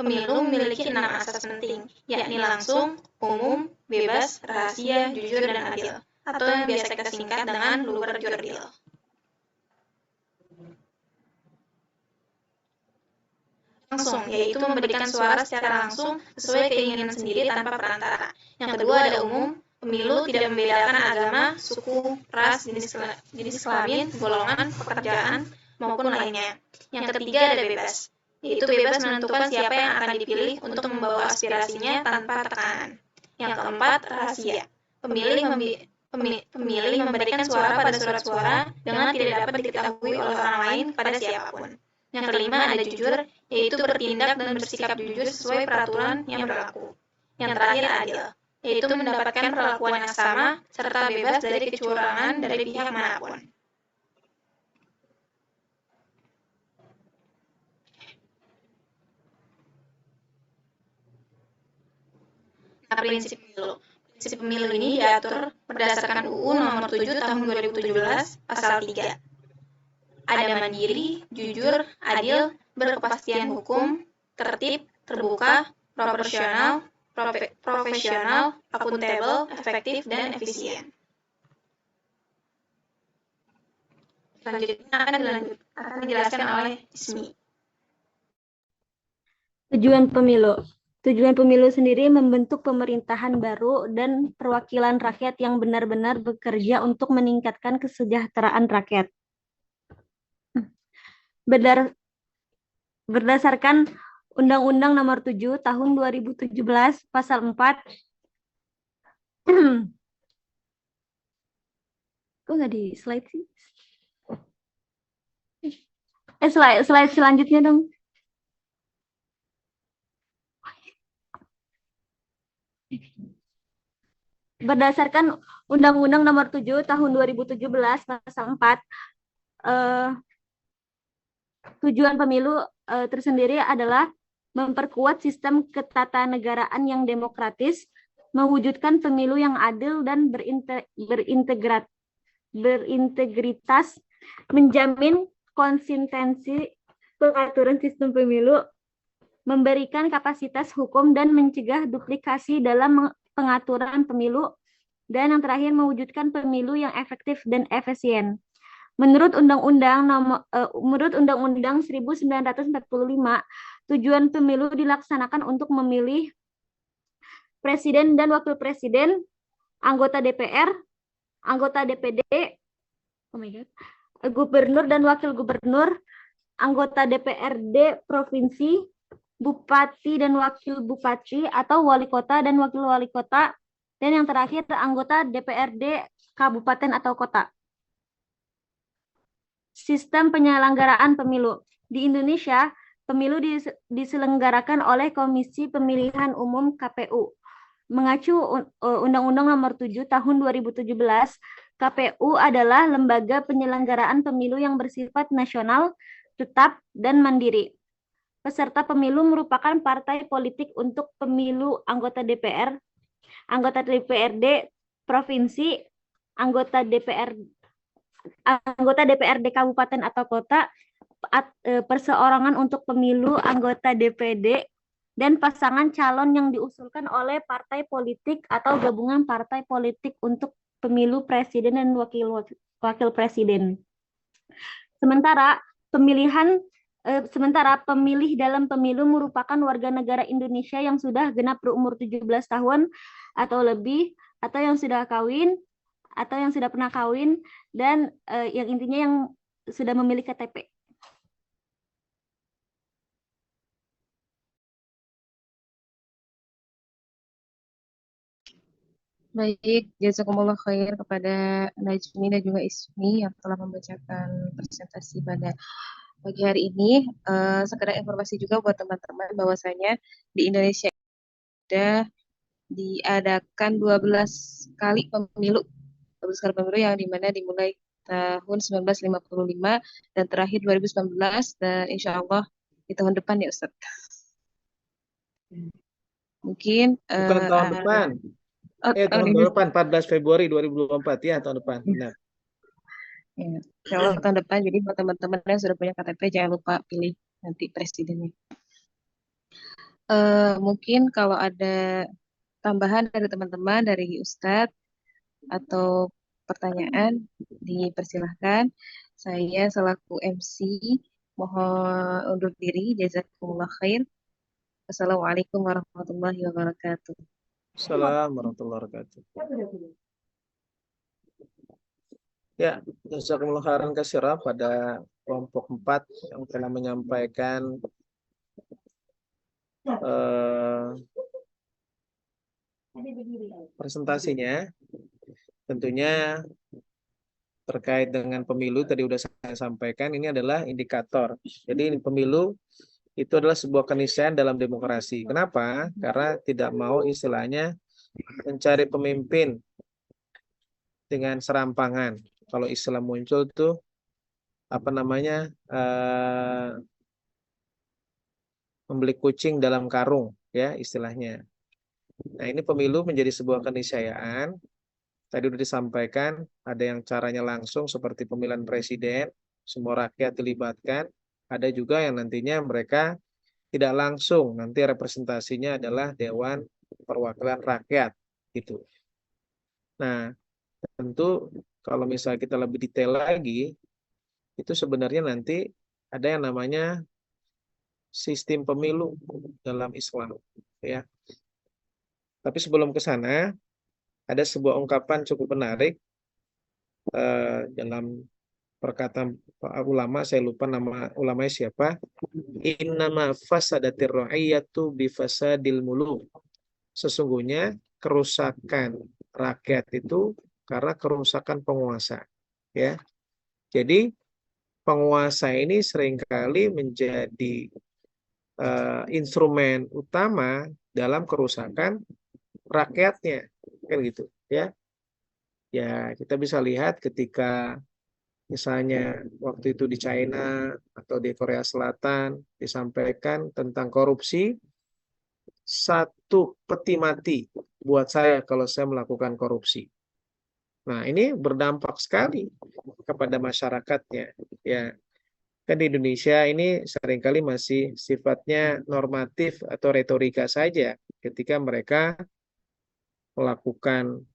Pemilu memiliki 6 asas penting, yakni langsung, umum, bebas, rahasia, jujur, dan adil, atau yang biasa kita singkat dengan luber jurdil. Langsung, yaitu memberikan suara secara langsung sesuai keinginan sendiri tanpa perantara. Yang kedua ada umum, pemilu tidak membedakan agama, suku, ras, jenis kelamin, golongan, pekerjaan, maupun lainnya. Yang ketiga ada bebas, yaitu bebas menentukan siapa yang akan dipilih untuk membawa aspirasinya tanpa tekanan. Yang keempat, rahasia. Pemilih memberikan suara pada surat suara dengan tidak dapat diketahui oleh orang lain pada siapapun. Yang kelima, ada jujur, yaitu bertindak dan bersikap jujur sesuai peraturan yang berlaku. Yang terakhir, adil, yaitu mendapatkan perlakuan yang sama serta bebas dari kecurangan dari pihak manapun. Nah, prinsip pemilu ini diatur berdasarkan UU Nomor 7 Tahun 2017 Pasal 3. Ada mandiri, jujur, adil, berkepastian hukum, tertib, terbuka, proporsional, profesional, akuntabel, efektif, dan efisien. Selanjutnya akan dijelaskan oleh Ismi. Tujuan pemilu. Tujuan pemilu sendiri membentuk pemerintahan baru dan perwakilan rakyat yang benar-benar bekerja untuk meningkatkan kesejahteraan rakyat. Berdasarkan Undang-Undang Nomor 7 Tahun 2017 Pasal 4. Kok nggak di slide sih? Slide selanjutnya dong. Berdasarkan Undang-Undang Nomor 7 Tahun 2017 Pasal 4, tujuan pemilu tersendiri adalah memperkuat sistem ketatanegaraan yang demokratis, mewujudkan pemilu yang adil dan berintegritas, menjamin konsistensi pengaturan sistem pemilu, memberikan kapasitas hukum dan mencegah duplikasi dalam pengaturan pemilu, dan yang terakhir mewujudkan pemilu yang efektif dan efisien. Menurut Undang-Undang 1945, tujuan pemilu dilaksanakan untuk memilih presiden dan wakil presiden, anggota DPR, anggota DPD, gubernur dan wakil gubernur, anggota DPRD provinsi, bupati dan wakil bupati atau wali kota dan wakil wali kota, dan yang terakhir anggota DPRD kabupaten atau kota. Sistem penyelenggaraan pemilu. Di Indonesia, pemilu diselenggarakan oleh Komisi Pemilihan Umum KPU mengacu Undang-Undang Nomor 7 Tahun 2017, KPU adalah lembaga penyelenggaraan pemilu yang bersifat nasional, tetap, dan mandiri. Peserta pemilu merupakan partai politik untuk pemilu anggota DPR, anggota DPRD provinsi, anggota DPRD kabupaten atau kota, perseorangan untuk pemilu anggota DPD, dan pasangan calon yang diusulkan oleh partai politik atau gabungan partai politik untuk pemilu presiden dan wakil presiden. Sementara pemilih dalam pemilu merupakan warga negara Indonesia yang sudah genap berumur 17 tahun atau lebih, atau yang sudah kawin, atau yang sudah pernah kawin, dan yang intinya yang sudah memiliki KTP. Baik, jazakumullah khair kepada Najmi dan juga Ismi yang telah membacakan presentasi pada pagi hari ini. Sekedar informasi juga buat teman-teman bahwasanya di Indonesia sudah diadakan 12 kali pemilu. 12 kali pemilu yang dimana dimulai tahun 1955 dan terakhir 2019 dan insya Allah di tahun depan ya Ustaz. Mungkin Bukan tahun depan. Tahun depan 14 Februari 2024 ya, tahun depan. Benar. Ya, kalau tahun depan, jadi buat teman-teman yang sudah punya KTP jangan lupa pilih nanti presidennya. Mungkin kalau ada tambahan dari teman-teman, dari Ustadz atau pertanyaan, dipersilahkan. Saya selaku MC mohon undur diri. Jazakumullah khair. Wassalamualaikum warahmatullahi wabarakatuh. Assalamualaikum warahmatullahi wabarakatuh. Ya, jazakumullah khairan katsira pada kelompok 4 yang telah menyampaikan presentasinya. Tentunya terkait dengan pemilu tadi sudah saya sampaikan, ini adalah indikator. Jadi pemilu itu adalah sebuah keniscayaan dalam demokrasi. Kenapa? Karena tidak mau istilahnya mencari pemimpin dengan serampangan. Kalau istilah muncul tuh membeli kucing dalam karung ya istilahnya. Nah, ini pemilu menjadi sebuah keniscayaan. Tadi sudah disampaikan, ada yang caranya langsung seperti pemilihan presiden, semua rakyat dilibatkan. Ada juga yang nantinya mereka tidak langsung, nanti representasinya adalah Dewan Perwakilan Rakyat gitu. Nah, tentu kalau misalnya kita lebih detail lagi, itu sebenarnya nanti ada yang namanya sistem pemilu dalam Islam ya. Tapi sebelum ke sana, ada sebuah ungkapan cukup menarik dalam perkataan ulama, saya lupa nama ulamanya siapa. Innama fasadatir ra'iyatu bifasadil muluk. Sesungguhnya kerusakan rakyat itu karena kerusakan penguasa. Ya, jadi penguasa ini seringkali menjadi instrumen utama dalam kerusakan rakyatnya, kan gitu ya. Ya, kita bisa lihat ketika misalnya waktu itu di China atau di Korea Selatan disampaikan tentang korupsi, satu peti mati buat saya kalau saya melakukan korupsi. Nah, ini berdampak sekali kepada masyarakatnya. Ya, kan di Indonesia ini seringkali masih sifatnya normatif atau retorika saja ketika mereka melakukan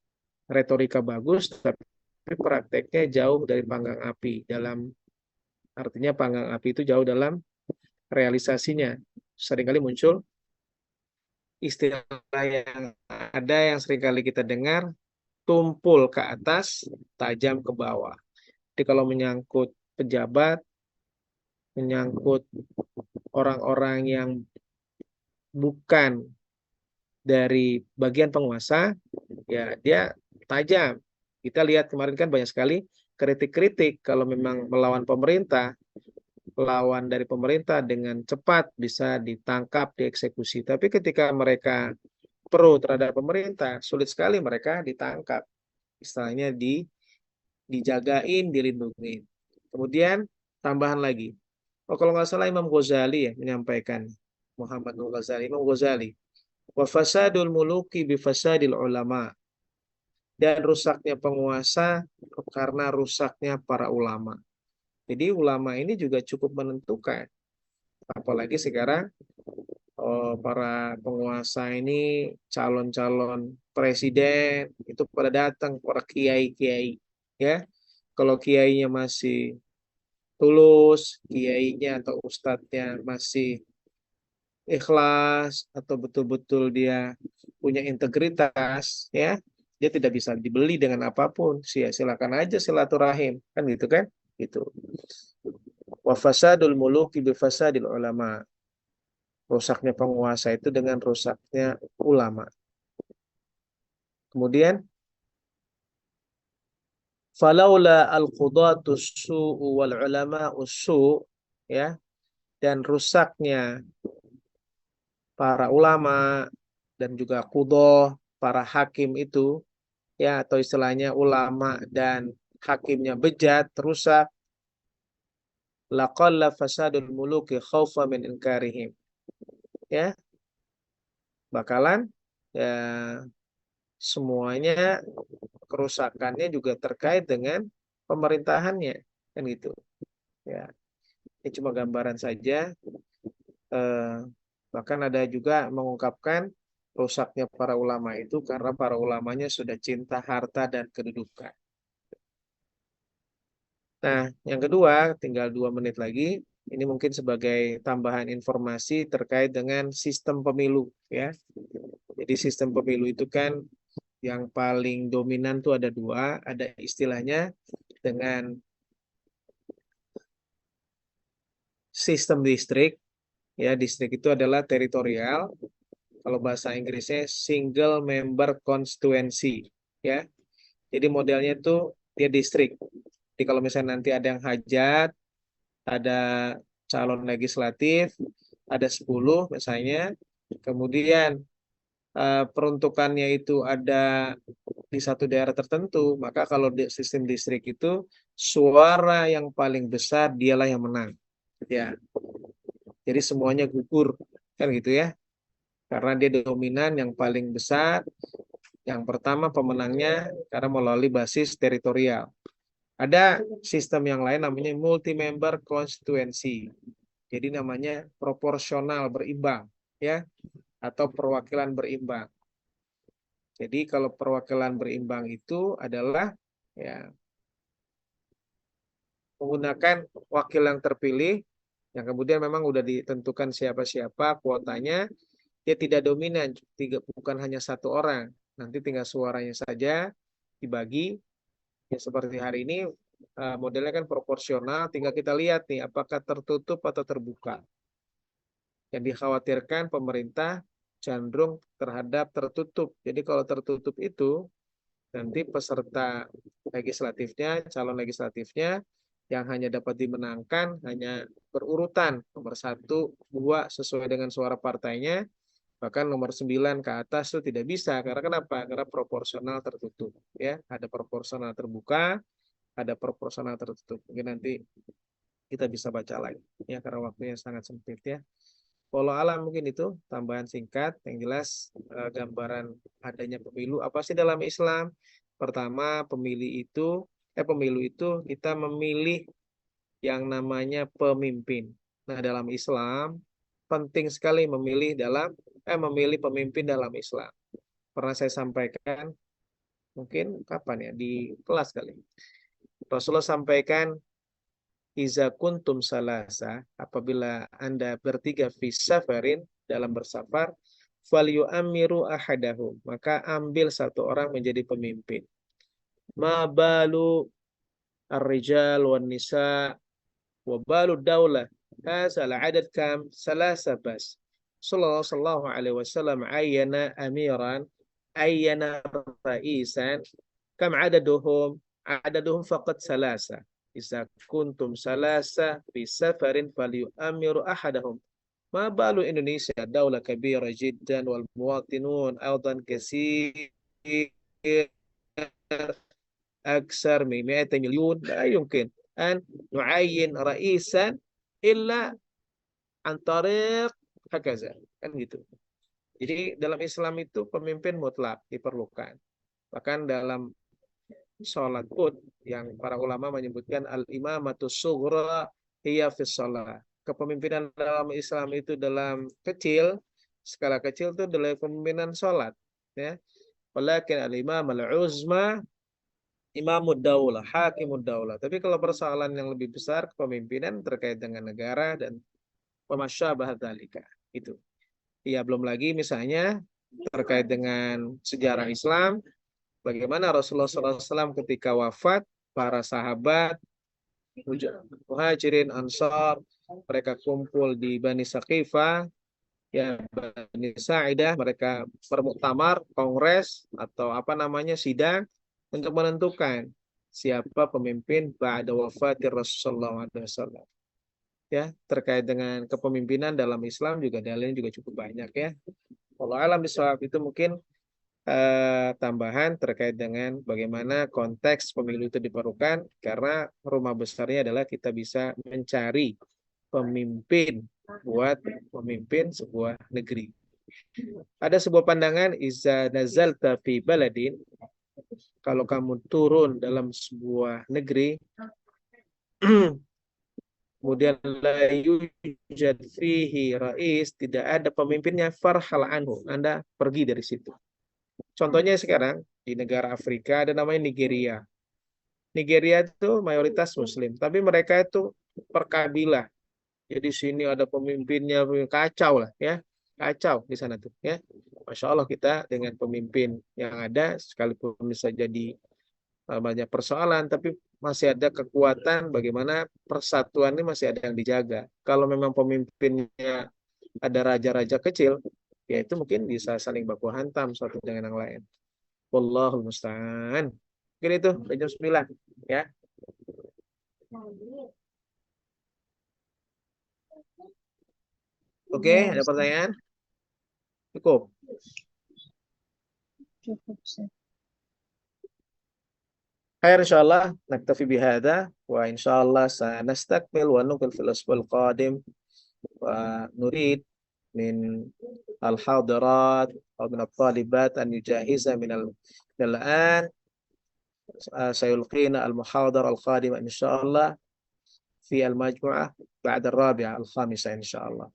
retorika bagus, tapi prakteknya jauh dari panggang api. Artinya panggang api itu jauh dalam realisasinya. Seringkali muncul istilah yang ada yang seringkali kita dengar, tumpul ke atas, tajam ke bawah. Jadi kalau menyangkut pejabat, menyangkut orang-orang yang bukan dari bagian penguasa, ya dia tajam. Kita lihat kemarin kan banyak sekali kritik-kritik kalau memang melawan pemerintah, lawan dari pemerintah dengan cepat bisa ditangkap, dieksekusi. Tapi ketika mereka pro terhadap pemerintah, sulit sekali mereka ditangkap. Istilahnya dijagain, dilindungi. Kemudian tambahan lagi. Oh, kalau nggak salah Imam Ghazali ya menyampaikan, Muhammad Ghazali, Imam Ghazali. Wa fasadul muluki bi fasadil ulama. Dan rusaknya penguasa karena rusaknya para ulama. Jadi ulama ini juga cukup menentukan. Apalagi sekarang para penguasa ini calon-calon presiden itu pada datang, para kiai-kiai ya. Kalau kiainya masih tulus, kiainya atau ustadznya masih ikhlas atau betul-betul dia punya integritas ya, dia tidak bisa dibeli dengan apapun. Silakan aja silaturahim kan gitu kan? Gitu. Wa fasadul muluki bi fasadil ulama. Rusaknya penguasa itu dengan rusaknya ulama. Kemudian falaula al-qudatu su'u wal ulama su' ya, dan rusaknya para ulama dan juga qudhah, para hakim itu ya, atau istilahnya ulama dan hakimnya bejat, rusak, laqalla fasadul muluki khaufa min inkarihim. Ya, bakalan ya semuanya kerusakannya juga terkait dengan pemerintahannya kan gitu. Ya, ini cuma gambaran saja. Bahkan ada juga mengungkapkan rusaknya para ulama itu karena para ulamanya sudah cinta harta dan kedudukan. Nah, yang kedua, tinggal 2 menit lagi. Ini mungkin sebagai tambahan informasi terkait dengan sistem pemilu ya. Jadi sistem pemilu itu kan yang paling dominan tuh ada 2, ada istilahnya dengan sistem distrik. Ya, distrik itu adalah teritorial. Kalau bahasa Inggrisnya single member constituency ya. Jadi modelnya itu dia distrik. Jadi kalau misalnya nanti ada yang hajat, ada calon legislatif, ada 10 misalnya, kemudian peruntukannya itu ada di satu daerah tertentu, maka kalau di sistem distrik itu suara yang paling besar dialah yang menang. Ya. Jadi semuanya gugur kan gitu ya. Karena dia dominan yang paling besar. Yang pertama pemenangnya karena melalui basis teritorial. Ada sistem yang lain namanya multi-member constituency. Jadi namanya proporsional berimbang ya, atau perwakilan berimbang. Jadi kalau perwakilan berimbang itu adalah ya menggunakan wakil yang terpilih yang kemudian memang udah ditentukan siapa-siapa kuotanya, dia tidak dominan, bukan hanya satu orang. Nanti tinggal suaranya saja dibagi. Ya seperti hari ini modelnya kan proporsional, tinggal kita lihat nih apakah tertutup atau terbuka. Yang dikhawatirkan pemerintah cenderung terhadap tertutup. Jadi kalau tertutup itu nanti peserta legislatifnya, calon legislatifnya yang hanya dapat dimenangkan hanya berurutan nomor 1, 2 sesuai dengan suara partainya. Bahkan nomor 9 ke atas itu tidak bisa. Karena kenapa? Karena proporsional tertutup. Ya, ada proporsional terbuka, ada proporsional tertutup. Mungkin nanti kita bisa baca lagi. Ya, karena waktunya sangat sempit ya. Walau alam mungkin itu tambahan singkat. Yang jelas gambaran adanya pemilu. Apa sih dalam Islam? Pertama, pemilu itu kita memilih yang namanya pemimpin. Nah, dalam Islam penting sekali memilih pemimpin dalam Islam. Pernah saya sampaikan, mungkin kapan ya, di kelas kali. Rasulullah sampaikan, iza kuntum salasa, apabila Anda bertiga fi safarin, dalam bersafar, falyu'amiru ahadahum, maka ambil satu orang menjadi pemimpin. Ma balu ar-rijal wan nisa wa balu daulah. Hasal adad kam salasa bas. Sallallahu alaihi wasallam ayyana amiran, ayyana ra'isan, kam adaduhum faqat salasa. Iza kuntum salasa fi safarin falyu'amiru ahadahum. ما بال إندونيسيا دولة كبيرة جدا والمواطنون أيضا كثير أكثر من 200 مليون. لا يمكن أن نعين رئيسا إلا عن طريق هكذا, kan gitu. Jadi dalam Islam itu pemimpin mutlak diperlukan. Bahkan dalam sholat pun yang para ulama menyebutkan al-imamatu sughra hiya fis shalah. Kepemimpinan dalam Islam itu dalam kecil, skala kecil itu adalah kepemimpinan sholat, ya. Walakin al-imam al-uzma imamud daulah, hakimud daulah. Tapi kalau persoalan yang lebih besar, kepemimpinan terkait dengan negara dan pemasyabah dzalika. Itu. Ya, belum lagi misalnya terkait dengan sejarah Islam, bagaimana Rasulullah SAW ketika wafat, para sahabat, muhajirin, ansar, mereka kumpul di Bani Saqifah, ya Bani Sa'idah, mereka bermuktamar, kongres, atau apa namanya, sidang, untuk menentukan siapa pemimpin ba'da wafatir Rasulullah SAW. Ya, terkait dengan kepemimpinan dalam Islam juga dalilnya juga cukup banyak ya. Kalau alam bisawab itu mungkin tambahan terkait dengan bagaimana konteks pemilu itu diperlukan, karena rumah besarnya adalah kita bisa mencari pemimpin buat memimpin sebuah negeri. Ada sebuah pandangan, iza nazalta fi baladin, kalau kamu turun dalam sebuah negeri kemudian la yujad fihi rais, tidak ada pemimpinnya, farhal anhu, Anda pergi dari situ. Contohnya sekarang di negara Afrika ada namanya Nigeria. Nigeria itu mayoritas Muslim, tapi mereka itu perkabilah. Jadi sini ada pemimpinnya, kacau lah ya, kacau di sana tuh ya. Masya Allah, kita dengan pemimpin yang ada sekalipun bisa jadi banyak persoalan, tapi masih ada kekuatan bagaimana persatuan ini masih ada yang dijaga. Kalau memang pemimpinnya ada raja-raja kecil, ya itu mungkin bisa saling baku hantam satu dengan yang lain. Wallahul musta'an. Mungkin itu jam 9 ya. Oke, ada pertanyaan? Cukup. خير إن شاء الله نكتفي بهذا وإن شاء الله سنستكمل ونكمل في الأسبوع القادم ونريد من الحاضرات أو من الطالبات أن يجهز من الآن سيلقينا المحاضرة القادمة إن شاء الله في المجموعة بعد 4 5 إن شاء الله.